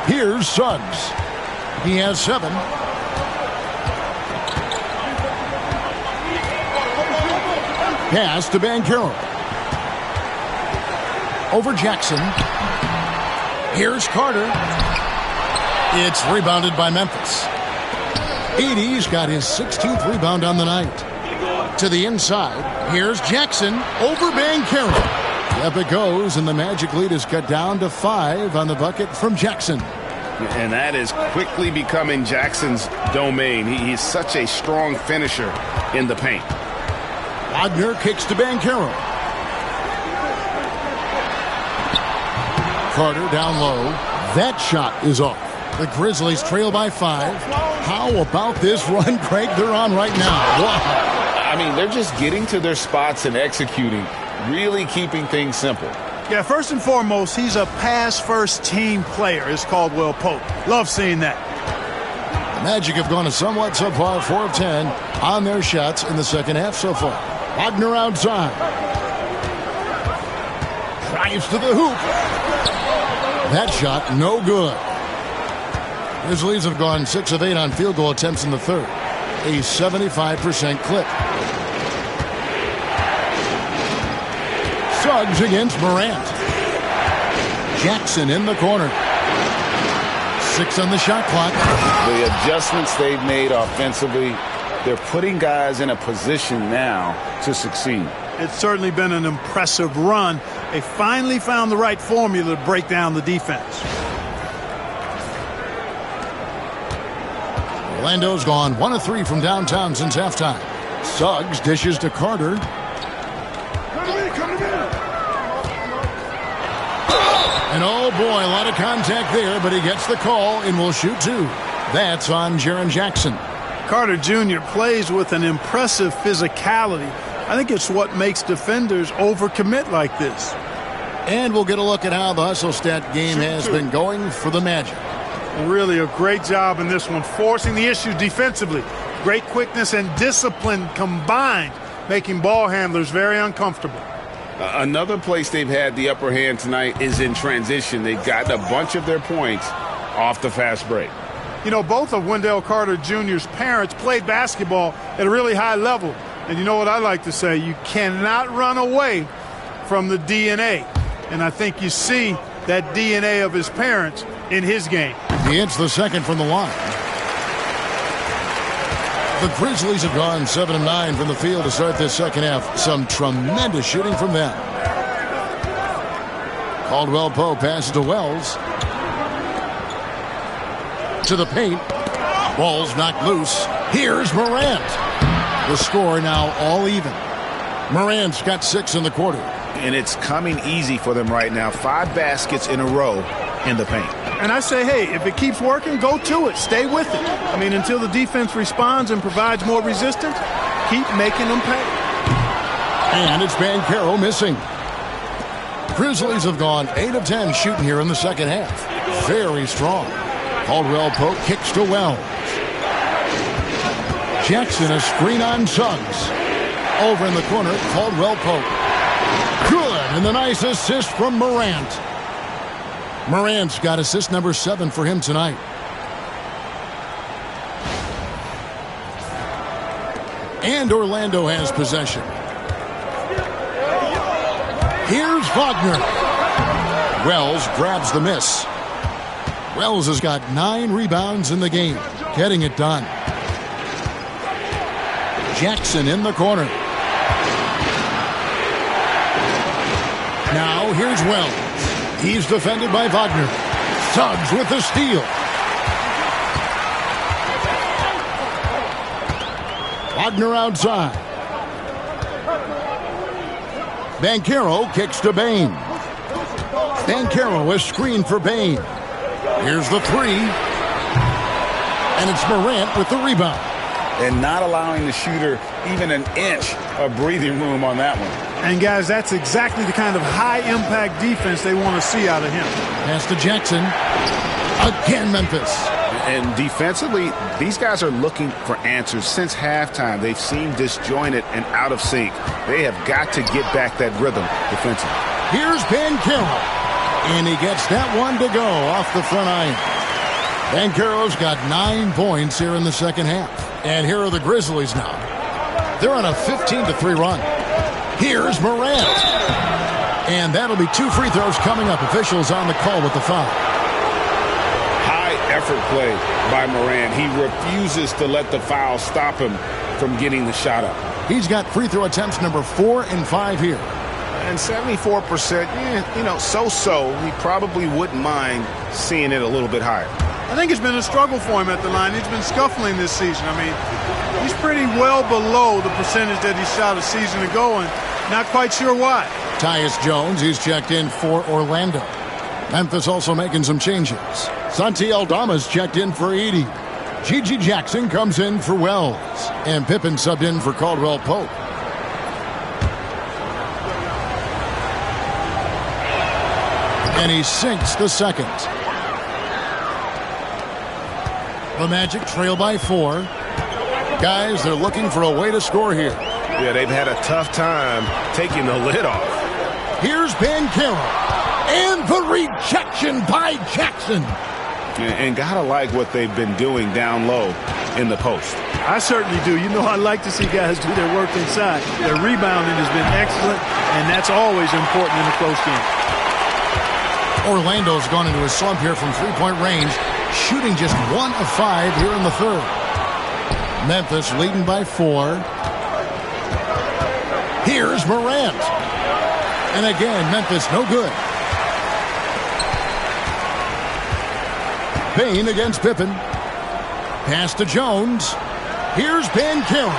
Here's Suggs. He has 7. Pass to Banchero. Over Jackson. Here's Carter. It's rebounded by Memphis. Edey's got his 16th rebound on the night. To the inside. Here's Jackson over Banchero. Up it goes, and the Magic lead is cut down to 5 on the bucket from Jackson. And that is quickly becoming Jackson's domain. He's such a strong finisher in the paint. Wagner kicks to Banchero. Carter down low. That shot is off. The Grizzlies trail by 5. How about this run, Craig, they're on right now? Wow. I mean, they're just getting to their spots and executing, really keeping things simple. Yeah, first and foremost, he's a pass-first team player, is Caldwell Pope. Love seeing that. The Magic have gone a somewhat subpar 4 of 10 on their shots in the second half so far. Wagner outside. Drives to the hoop. That shot, no good. Grizzlies have gone 6 of 8 on field goal attempts in the third. A 75% clip. Suggs against Morant. Jackson in the corner. 6 on the shot clock. The adjustments they've made offensively, they're putting guys in a position now to succeed. It's certainly been an impressive run. They finally found the right formula to break down the defense. Orlando's gone 1 of 3 from downtown since halftime. Suggs dishes to Carter. And oh boy, a lot of contact there, but he gets the call and will shoot 2. That's on Jaren Jackson. Carter Jr. plays with an impressive physicality. I think it's what makes defenders overcommit like this. And we'll get a look at how the hustle stat game has been going for the Magic. Really a great job in this one, forcing the issue defensively. Great quickness and discipline combined, making ball handlers very uncomfortable. Another place they've had the upper hand tonight is in transition. They've gotten a bunch of their points off the fast break. You know, both of Wendell Carter Jr.'s parents played basketball at a really high level. And you know what I like to say? You cannot run away from the DNA. And I think you see that DNA of his parents in his game. He hits the second from the line. The Grizzlies have gone 7 of 9 from the field to start this second half. Some tremendous shooting from them. Caldwell Pope passes to Wells. To the paint. Ball's knocked loose. Here's Morant. The score now all even. Morant's got 6 in the quarter. And it's coming easy for them right now. 5 baskets in a row in the paint. And I say, hey, if it keeps working, go to it. Stay with it. I mean, until the defense responds and provides more resistance, keep making them pay. And it's Banchero missing. Grizzlies have gone 8 of 10 shooting here in the second half. Very strong. Caldwell Pope kicks to Wells. Jackson a screen on Suggs. Over in the corner, Caldwell Pope. Good, and the nice assist from Morant. Morant's got assist number 7 for him tonight. And Orlando has possession. Here's Wagner. Wells grabs the miss. Wells has got 9 rebounds in the game, getting it done. Jackson in the corner. Now here's Wells. He's defended by Wagner. Suggs with the steal. Wagner outside. Banchero kicks to Bane. Banchero is screened for Bane. Here's the 3. And it's Morant with the rebound. And not allowing the shooter even an inch of breathing room on that one. And, guys, that's exactly the kind of high-impact defense they want to see out of him. Pass to Jackson. Again, Memphis. And defensively, these guys are looking for answers. Since halftime, they've seemed disjointed and out of sync. They have got to get back that rhythm defensively. Here's Banchero. And he gets that one to go off the front iron. Banchero's got 9 points here in the second half. And here are the Grizzlies now. They're on a 15-3 run. Here's Morant. And that'll be 2 free throws coming up. Officials on the call with the foul. High effort play by Morant. He refuses to let the foul stop him from getting the shot up. He's got free throw attempts number 4 and 5 here. And 74%, so-so. He probably wouldn't mind seeing it a little bit higher. I think it's been a struggle for him at the line. He's been scuffling this season. I mean, he's pretty well below the percentage that he shot a season ago, and not quite sure why. Tyus Jones, he's checked in for Orlando. Memphis also making some changes. Santi Aldama's checked in for Edey. Gigi Jackson comes in for Wells. And Pippen subbed in for Caldwell Pope. And he sinks the second. The Magic trail by 4. Guys, they're looking for a way to score here. Yeah, they've had a tough time taking the lid off. Here's Banchero. And the rejection by Jackson. And gotta like what they've been doing down low in the post. I certainly do. You know, I like to see guys do their work inside. Their rebounding has been excellent, and that's always important in a close game. Orlando's gone into a slump here from three-point range, shooting just 1 of 5 here in the third. Memphis leading by 4. Here's Morant. And again, Memphis no good. Payne against Pippen. Pass to Jones. Here's Banchero.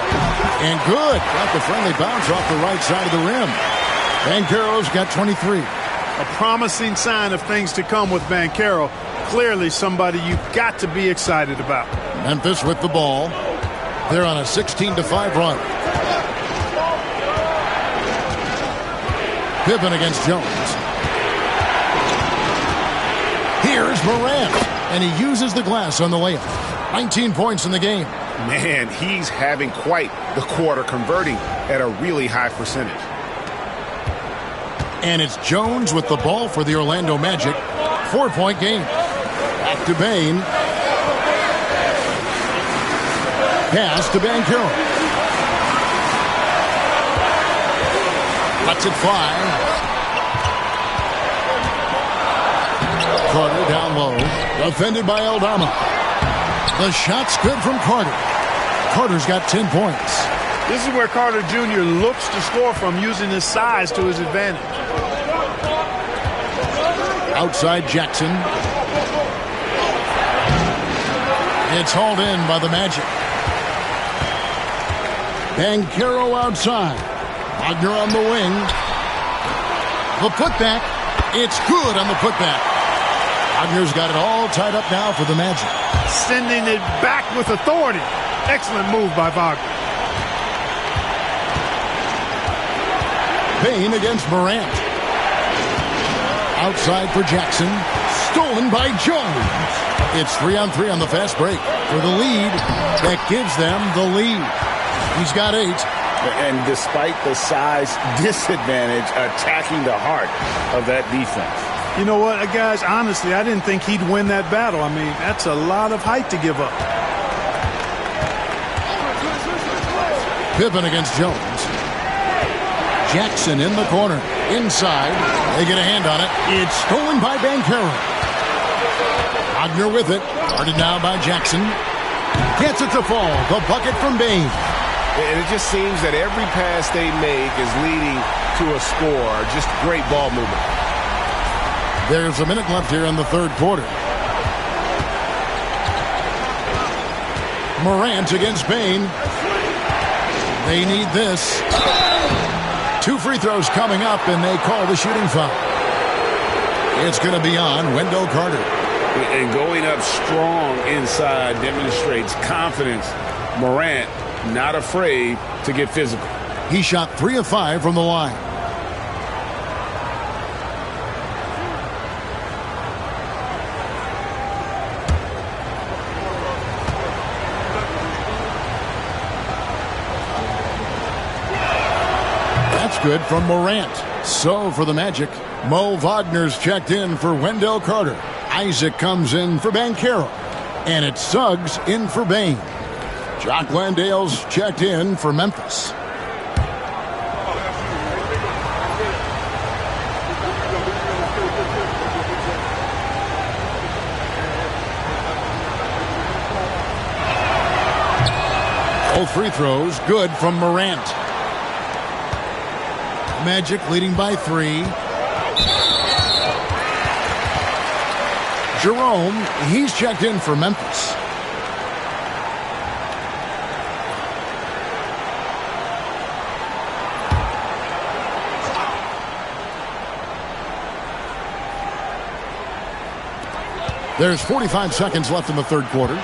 And good. Got the friendly bounce off the right side of the rim. Banchero's got 23. A promising sign of things to come with Banchero. Clearly somebody you've got to be excited about. Memphis with the ball. They're on a 16-5 run. Pippen against Jones. Here's Morant. And he uses the glass on the layup. 19 points in the game. Man, he's having quite the quarter, converting at a really high percentage. And it's Jones with the ball for the Orlando Magic. 4-point game. Back to Payne. Pass to Banchero. Lets it fly. Carter down low. Defended by Aldama. The shot's good from Carter. Carter's got 10 points. This is where Carter Jr. looks to score from, using his size to his advantage. Outside Jackson. It's hauled in by the Magic. Banchero outside. Wagner on the wing. The putback. It's good on the putback. Wagner's got it all tied up now for the Magic. Sending it back with authority. Excellent move by Wagner. Payne against Morant. Outside for Jackson. Stolen by Jones. It's 3-on-3 on the fast break for the lead. That gives them the lead. He's got 8. And despite the size disadvantage, attacking the heart of that defense. You know what, guys, honestly, I didn't think he'd win that battle. I mean, that's a lot of height to give up. Pippen against Jones. Jackson in the corner. Inside. They get a hand on it. It's stolen by Banchero. Wagner with it. Guarded now by Jackson. Gets it to fall. The bucket from Bain. And it just seems that every pass they make is leading to a score. Just great ball movement. There's a minute left here in the third quarter. Morant against Bain. They need this. 2 free throws coming up, and they call the shooting foul. It's going to be on Wendell Carter. And going up strong inside demonstrates confidence. Morant not afraid to get physical. He shot 3 of 5 from the line. That's good from Morant. So for the Magic, Mo Wagner's checked in for Wendell Carter. Isaac comes in for Banchero. And it's Suggs in for Bain. Jock Landale's checked in for Memphis. All free throws good from Morant. Magic leading by 3. Jerome, he's checked in for Memphis. There's 45 seconds left in the third quarter.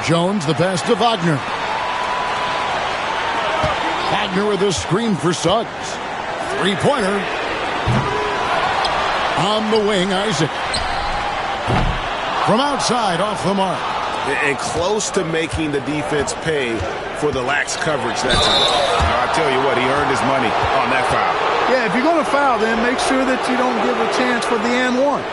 Jones, the pass to Wagner. Wagner with a screen for Suggs. Three-pointer. On the wing, Isaac. From outside, off the mark. And close to making the defense pay for the lax coverage that time. I tell you what, he earned his money on that foul. Yeah, if you're going to foul, then make sure that you don't give a chance for the and one.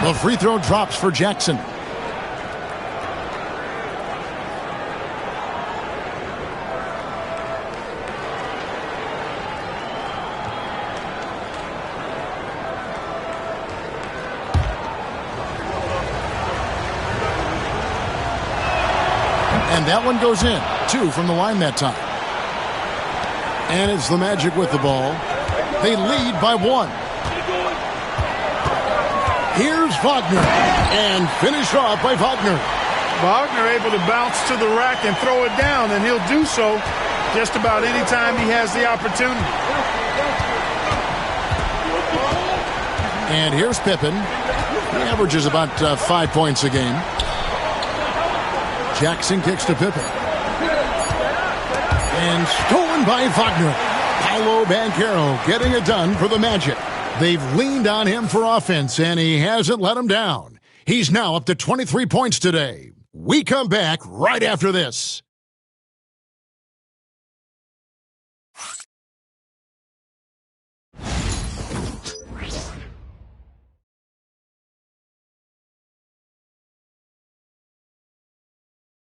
The free throw drops for Jackson. And that one goes in. 2 from the line that time. And it's the Magic with the ball. They lead by 1. Here's Wagner, and finished off by Wagner. Wagner able to bounce to the rack and throw it down, and he'll do so just about any time he has the opportunity. And here's Pippen. He averages about 5 points a game. Jackson kicks to Pippen. And stolen by Wagner. Paolo Banchero getting it done for the Magic. They've leaned on him for offense, and he hasn't let them down. He's now up to 23 points today. We come back right after this.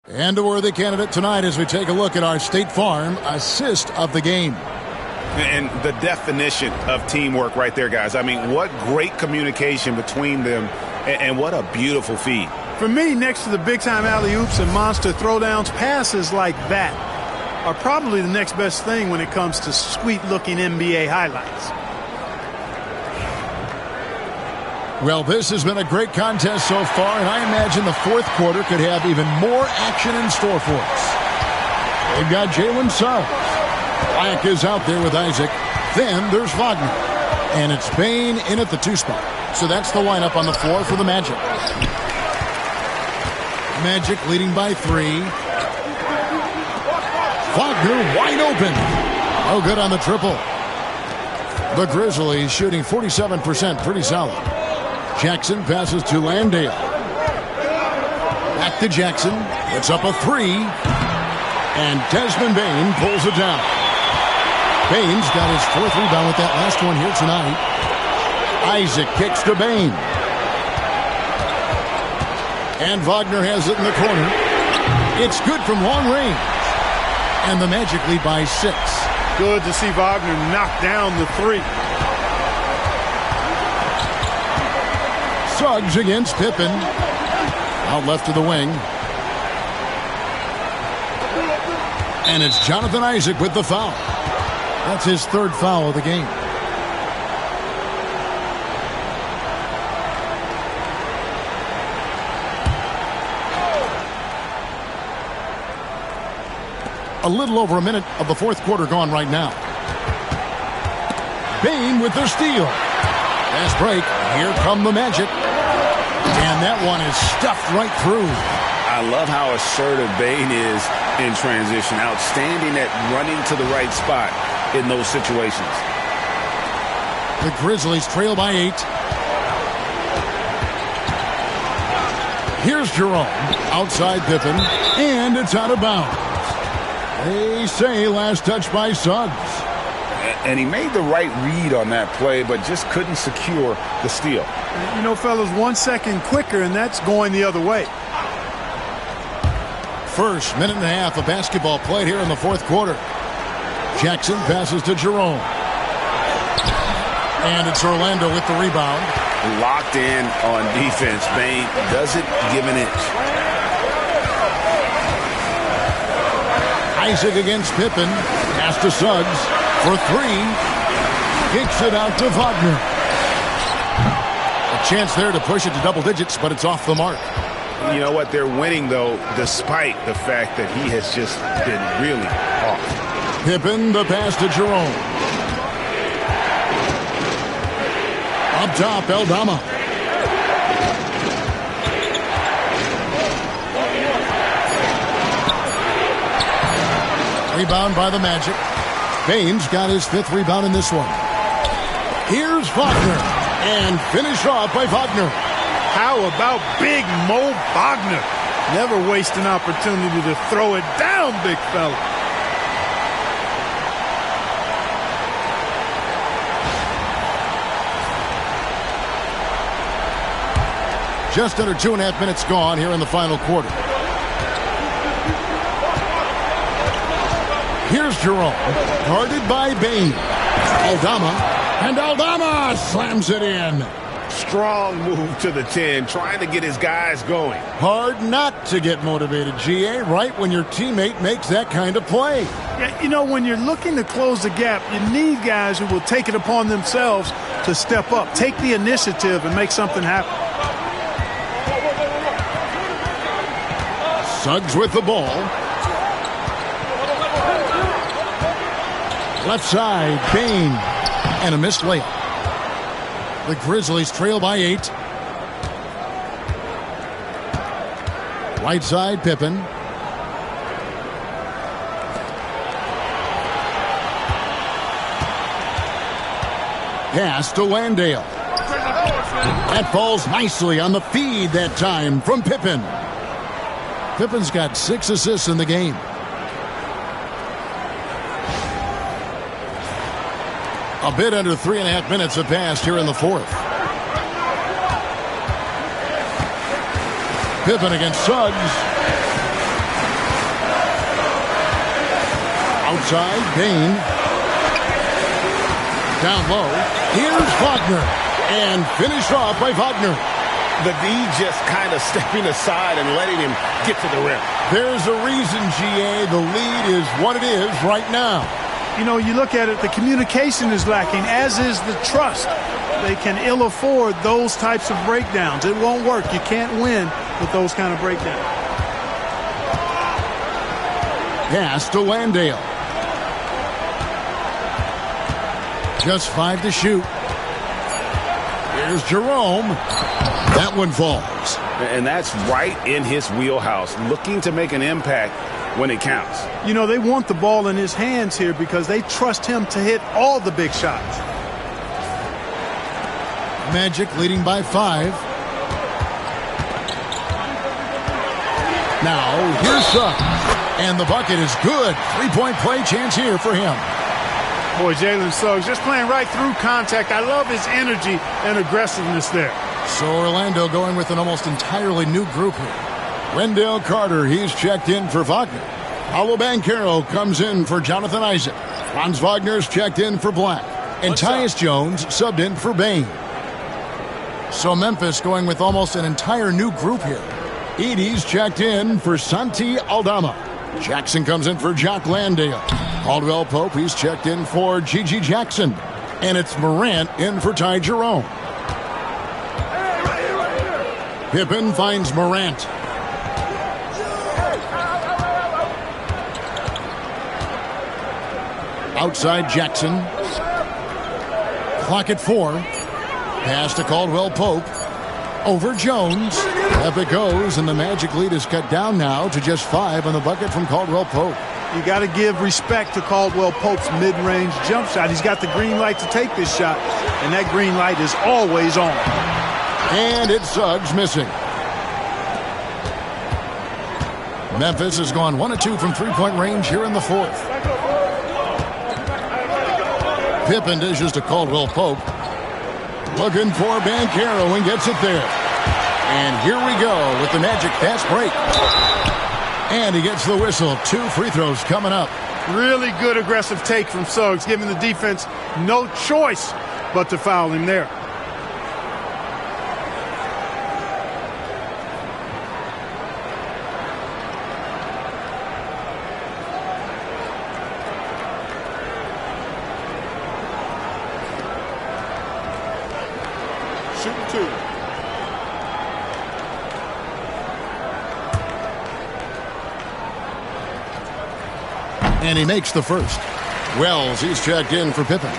And a worthy candidate tonight as we take a look at our State Farm assist of the game. And the definition of teamwork right there, guys. I mean, what great communication between them, and what a beautiful feed. For me, next to the big-time alley-oops and monster throwdowns, passes like that are probably the next best thing when it comes to sweet-looking NBA highlights. Well, this has been a great contest so far, and I imagine the fourth quarter could have even more action in store for us. They've got Jalen Suggs. Black is out there with Isaac. Then there's Wagner. And it's Bain in at the 2 spot. So that's the lineup on the floor for the Magic. Magic leading by 3. Wagner wide open. No good on the triple. The Grizzlies shooting 47%, pretty solid. Jackson passes to Landale. Back to Jackson. It's up a 3. And Desmond Bain pulls it down. Bain's got his 4th rebound with that last one here tonight. Isaac kicks to Bain. And Wagner has it in the corner. It's good from long range. And the Magic lead by 6. Good to see Wagner knock down the 3. Suggs against Pippen. Out left to the wing. And it's Jonathan Isaac with the foul. That's his 3rd foul of the game. A little over a minute of the fourth quarter gone right now. Bain with the steal. Fast break. Here come the Magic. And that one is stuffed right through. I love how assertive Bain is in transition. Outstanding at running to the right spot in those situations. The Grizzlies trail by 8. Here's Jerome. Outside Pippen. And it's out of bounds. They say last touch by Suggs. And he made the right read on that play, but just couldn't secure the steal. You know, fellas, 1 second quicker, and that's going the other way. First minute and a half of basketball played here in the fourth quarter. Jackson passes to Jerome. And it's Orlando with the rebound. locked in on defense. Bane doesn't give an inch. Isaac against Pippen. Pass to Suggs for 3. Kicks it out to Wagner. A chance there to push it to double digits, but it's off the mark. You know what? They're winning, though, despite the fact that he has just been really off. Pippen, the pass to Jerome. Up top, Aldama. Rebound by the Magic. Baines got his 5th rebound in this one. Here's Wagner. And finished off by Wagner. How about Big Mo Wagner? Never waste an opportunity to throw it down, big fella. Just under 2.5 minutes gone here in the final quarter. Here's Jerome, guarded by Bane. Aldama, and Aldama slams it in. Strong move to the 10, trying to get his guys going. Hard not to get motivated, GA, right when your teammate makes that kind of play. Yeah, you know, when you're looking to close the gap, you need guys who will take it upon themselves to step up, take the initiative, and make something happen. Suggs with the ball. Left side, Bane. And a missed layup. The Grizzlies trail by 8. Right side, Pippen. Pass to Landale. That falls nicely on the feed that time from Pippen. Pippen's got 6 assists in the game. A bit under 3.5 minutes have passed here in the 4th. Pippen against Suggs. Outside, Bane. Down low. Here's Wagner. And finished off by Wagner. The D just kind of stepping aside and letting him get to the rim. There's a reason, GA. The lead is what it is right now. You know, you look at it, the communication is lacking, as is the trust. They can ill afford those types of breakdowns. It won't work. You can't win with those kind of breakdowns. Pass to Landale. Just 5 to shoot. Here's Jerome. That one falls. And that's right in his wheelhouse, looking to make an impact when it counts. You know, they want the ball in his hands here because they trust him to hit all the big shots. Magic leading by 5. Now, here's Suggs. And the bucket is good. 3-point play chance here for him. Boy, Jalen Suggs just playing right through contact. I love his energy and aggressiveness there. So Orlando going with an almost entirely new group here. Wendell Carter, he's checked in for Wagner. Paolo Banchero comes in for Jonathan Isaac. Franz Wagner's checked in for Black. And Tyus Jones subbed in for Bane. So Memphis going with almost an entire new group here. Edey's checked in for Santi Aldama. Jackson comes in for Jock Landale. Caldwell Pope, he's checked in for Gigi Jackson. And it's Morant in for Ty Jerome. Pippen finds Morant. Outside Jackson. Clock at 4. Pass to Caldwell Pope. Over Jones. Up it goes, and the Magic lead is cut down now to just 5 on the bucket from Caldwell Pope. You got to give respect to Caldwell Pope's mid-range jump shot. He's got the green light to take this shot, and that green light is always on. And it's Suggs missing. Memphis has gone 1 of 2 from 3-point range here in the 4th. Pippen dishes to Caldwell Pope. Looking for Banchero and gets it there. And here we go with the Magic fast break. And he gets the whistle. 2 free throws coming up. Really good aggressive take from Suggs, giving the defense no choice but to foul him there. Shooting 2. And he makes the first. Wells, he's checked in for Pippen.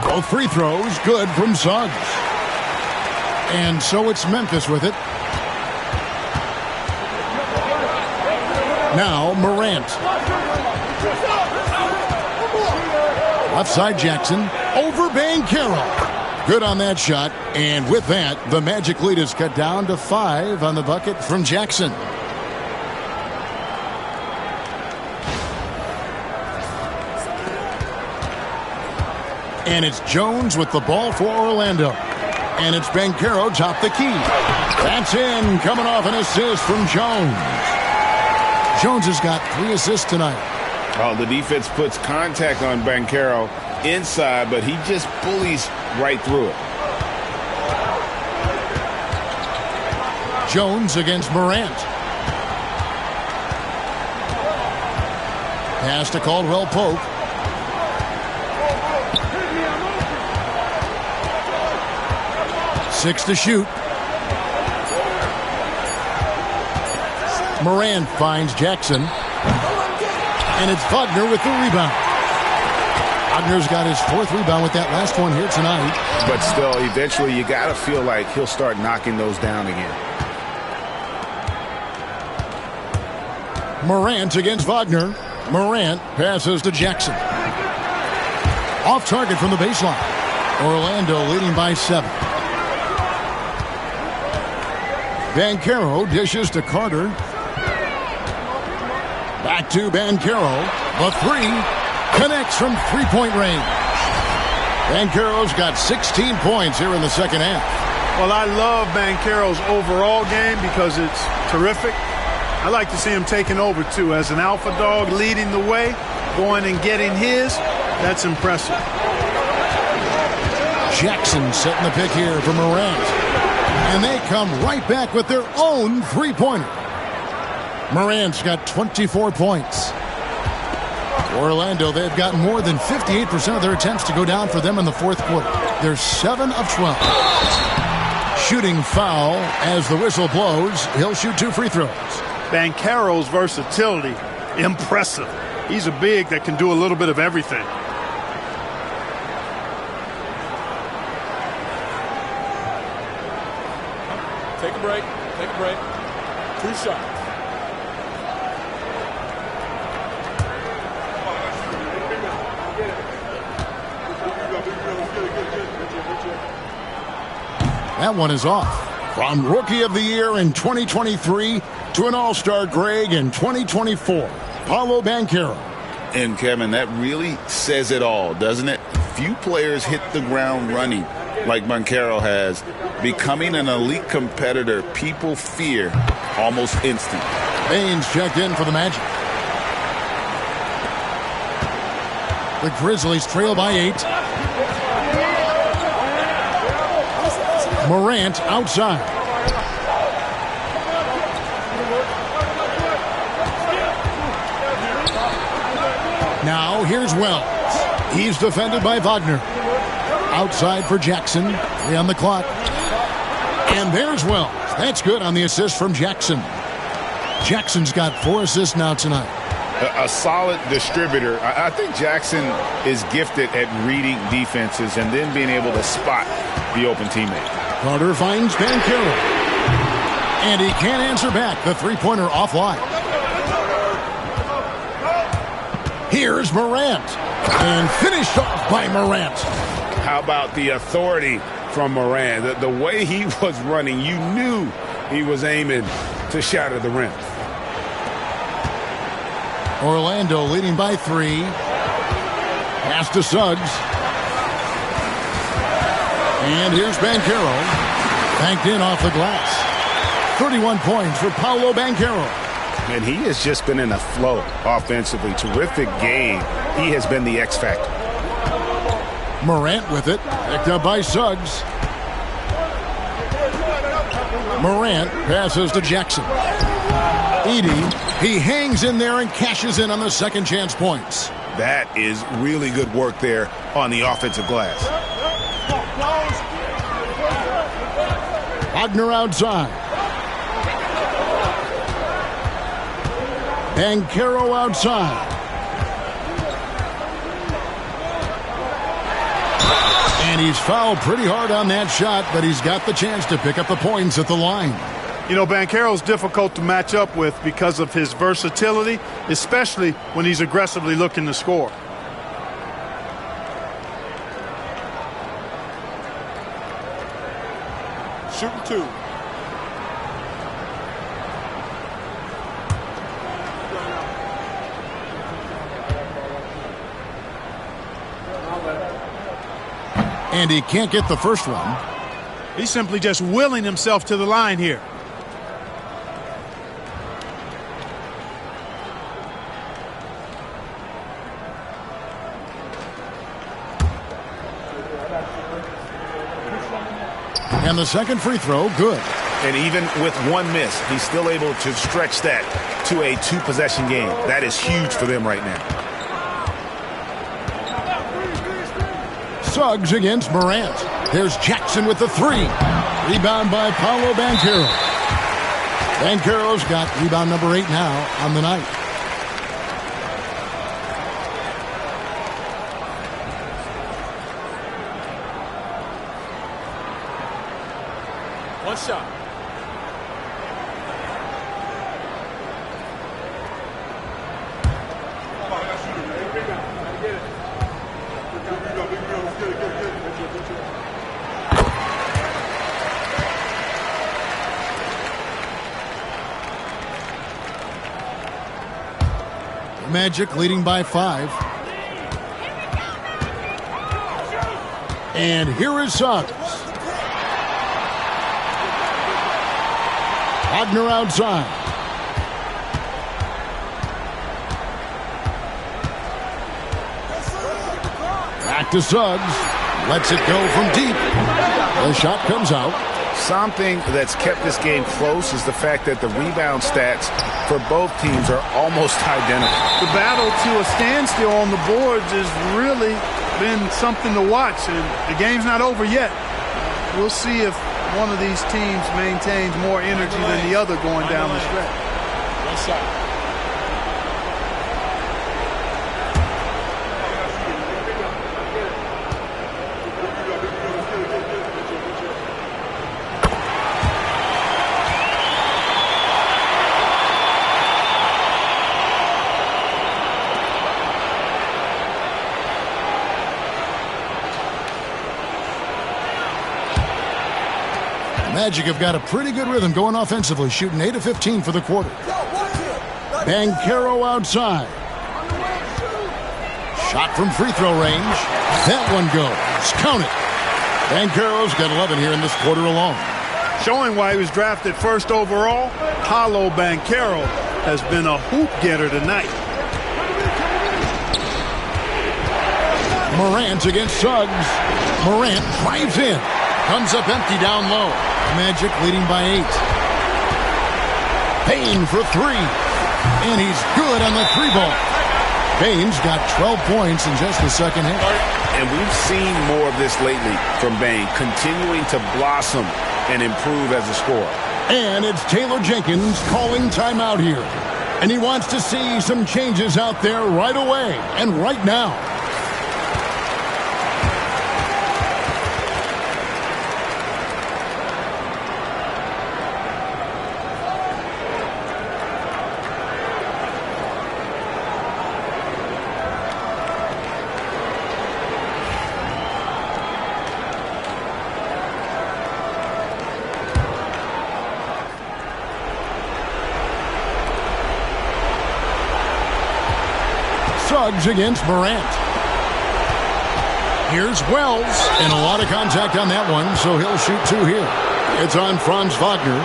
Both free throws good from Suggs. And so it's Memphis with it. Now Morant. Left side Jackson. Over Banchero. Good on that shot. And with that, the Magic lead is cut down to 5 on the bucket from Jackson. And it's Jones with the ball for Orlando. And it's Banchero top the key. That's in, coming off an assist from Jones. Jones has got 3 assists tonight. Oh, the defense puts contact on Banchero inside, but he just bullies right through it. Jones against Morant. Pass to Caldwell Pope. Six to shoot. Morant finds Jackson. And it's Wagner with the rebound. Wagner's got his 4th rebound with that last one here tonight. But still, eventually you got to feel like he'll start knocking those down again. Morant against Wagner. Morant passes to Jackson. Off target from the baseline. Orlando leading by 7. Banchero dishes to Carter. Back to Banchero. The 3 connects from 3-point range. Banchero's got 16 points here in the second half. Well, I love Banchero's overall game because it's terrific. I like to see him taking over, too. As an alpha dog leading the way, going and getting his, that's impressive. Jackson setting the pick here for Morant. And they come right back with their own 3-pointer. Morant's got 24 points. Orlando, they've got more than 58% of their attempts to go down for them in the 4th quarter. They're 7 of 12. Shooting foul as the whistle blows. He'll shoot 2 free throws. Banchero's versatility, impressive. He's a big that can do a little bit of everything. Take a break. Take a break. 2 shots. That one is off. From Rookie of the Year in 2023 to an All-Star Greg in 2024, Paolo Banchero. And, Kevin, that really says it all, doesn't it? Few players hit the ground running like Banchero has. Becoming an elite competitor, people fear almost instant. Baines checked in for the Magic. The Grizzlies trail by 8. Morant outside. Now here's Wells. He's defended by Wagner. Outside for Jackson. 3 on the clock. And there's Wells. That's good on the assist from Jackson. Jackson's got 4 assists now tonight. A solid distributor. I think Jackson is gifted at reading defenses and then being able to spot the open teammate. Carter finds Banchero. And he can't answer back. The 3-pointer offline. Here's Morant. And finished off by Morant. How about the authority from Morant? The way he was running, you knew he was aiming to shatter the rim. Orlando leading by 3. Pass to Suggs. And here's Banchero. Banked in off the glass. 31 points for Paolo Banchero. And he has just been in a flow offensively. Terrific game. He has been the X factor. Morant with it. Picked up by Suggs. Morant passes to Jackson. Edey, he hangs in there and cashes in on the second chance points. That is really good work there on the offensive glass. Wagner outside. Banchero outside. And he's fouled pretty hard on that shot, but he's got the chance to pick up the points at the line. You know, Banchero's difficult to match up with because of his versatility, especially when he's aggressively looking to score. Shooting 2. And he can't get the first one. He's simply just willing himself to the line here. And the second free throw, good. And even with one miss, he's still able to stretch that to a two-possession game. That is huge for them right now. Suggs against Morant. There's Jackson with the three. Rebound by Paolo Banchero. Banchero's got rebound number 8 now on the night. One shot. Magic leading by 5. And here is Suggs. Wagner outside. Back to Suggs. Lets it go from deep. The shot comes out. Something that's kept this game close is the fact that the rebound stats for both teams are almost identical. The battle to a standstill on the boards has really been something to watch, and the game's not over yet. We'll see if one of these teams maintains more energy than the other going down the stretch. One shot. Magic have got a pretty good rhythm going offensively, shooting 8 of 15 for the quarter. Banchero outside. Shot from free throw range. That one goes. Count it. Banchero's got 11 here in this quarter alone. Showing why he was drafted first overall, Paolo Banchero has been a hoop getter tonight. Morant against Suggs. Morant drives in. Comes up empty down low. Magic leading by 8. Payne for 3. And he's good on the 3-ball. Payne's got 12 points in just the second half. And we've seen more of this lately from Payne, continuing to blossom and improve as a scorer. And it's Taylor Jenkins calling timeout here. And he wants to see some changes out there right away and right now. Suggs against Morant. Here's Wells, and a lot of contact on that one, so he'll shoot 2 here. It's on Franz Wagner.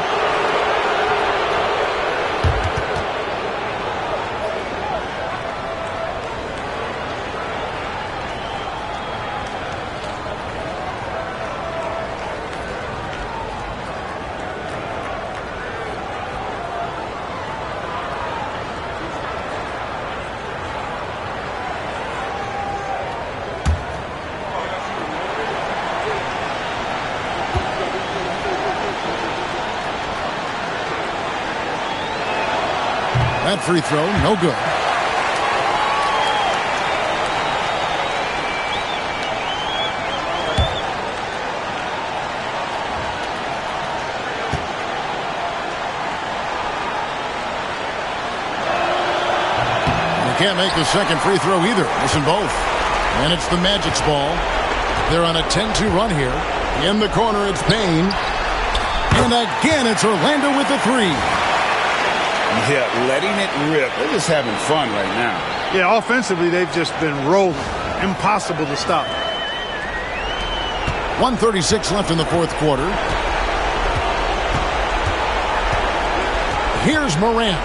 That free throw, no good. Can't make the second free throw either. Missing both. And it's the Magic's ball. They're on a 10-2 run here. In the corner, it's Payne. And again, it's Orlando with the three. Yeah, letting it rip. They're just having fun right now. Yeah, offensively, they've just been rolling. Impossible to stop. 1:36 left in the fourth quarter. Here's Morant.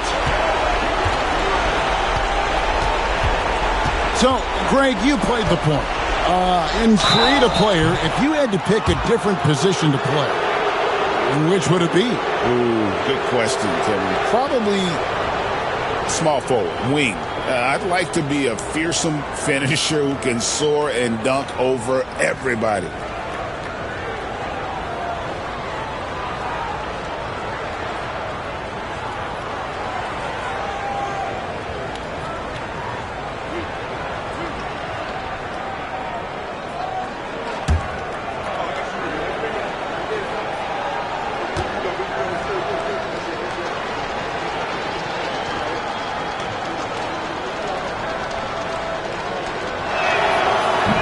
So, Greg, you played the point. In create a player, if you had to pick a different position to play, which would it be? Ooh, good question, Kevin. Probably small forward, wing. I'd like to be a fearsome finisher who can soar and dunk over everybody.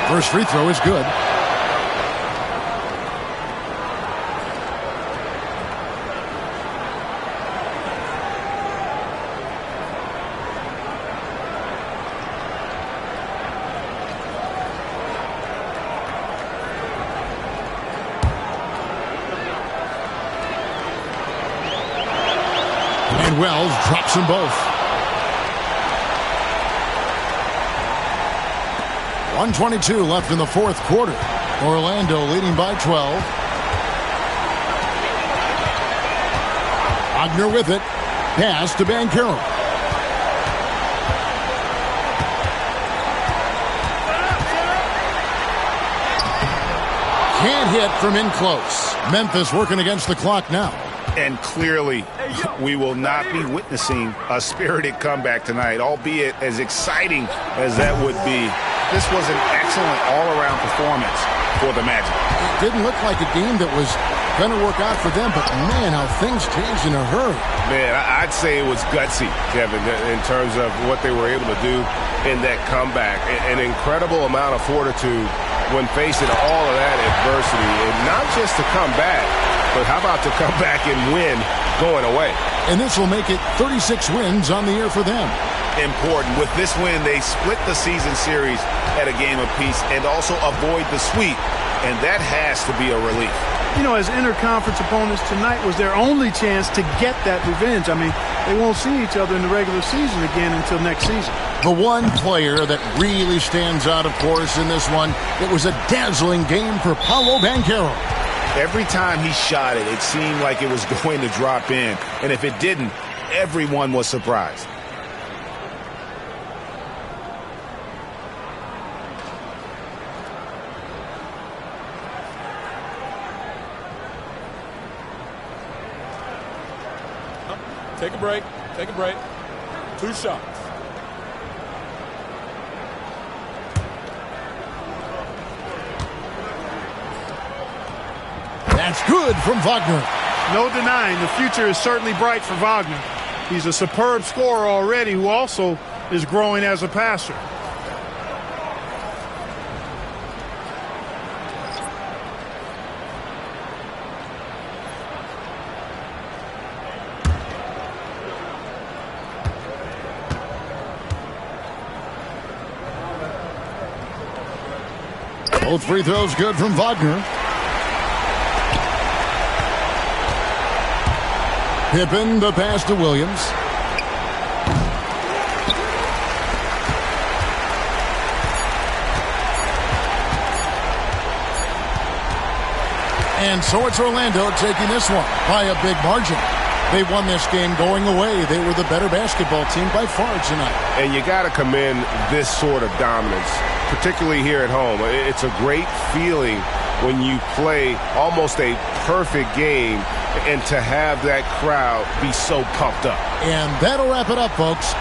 First free throw is good. And Wells drops them both. 1:22 left in the fourth quarter. Orlando leading by 12. Wagner with it. Pass to Banchero. Can't hit from in close. Memphis working against the clock now. And clearly, we will not be witnessing a spirited comeback tonight, albeit as exciting as that would be. This was an excellent all-around performance for the Magic. It didn't look like a game that was going to work out for them, but man, how things changed in a hurry. Man, I'd say it was gutsy, Kevin, in terms of what they were able to do in that comeback. An incredible amount of fortitude when facing all of that adversity. And not just to come back, but how about to come back and win going away? And this will make it 36 wins on the year for them. Important. With this win, they split the season series at a game apiece and also avoid the sweep. And that has to be a relief. You know, as interconference opponents, tonight was their only chance to get that revenge. I mean, they won't see each other in the regular season again until next season. The one player that really stands out, of course, in this one, it was a dazzling game for Paolo Banchero. Every time he shot it, it seemed like it was going to drop in. And if it didn't, everyone was surprised. Take a break. Take a break. 2 shots. That's good from Wagner. No denying the future is certainly bright for Wagner. He's a superb scorer already who also is growing as a passer. Both free throws good from Wagner. Pippen, the pass to Williams. And so it's Orlando taking this one by a big margin. They won this game going away. They were the better basketball team by far tonight. And you got to commend this sort of dominance, particularly here at home. It's a great feeling when you play almost a perfect game and to have that crowd be so pumped up. And that'll wrap it up, folks.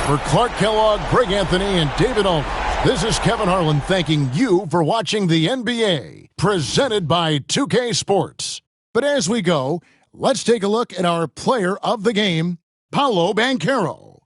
For Clark Kellogg, Greg Anthony, and David Alden, this is Kevin Harlan thanking you for watching the NBA, presented by 2K Sports. But as we go, let's take a look at our player of the game, Paolo Banchero.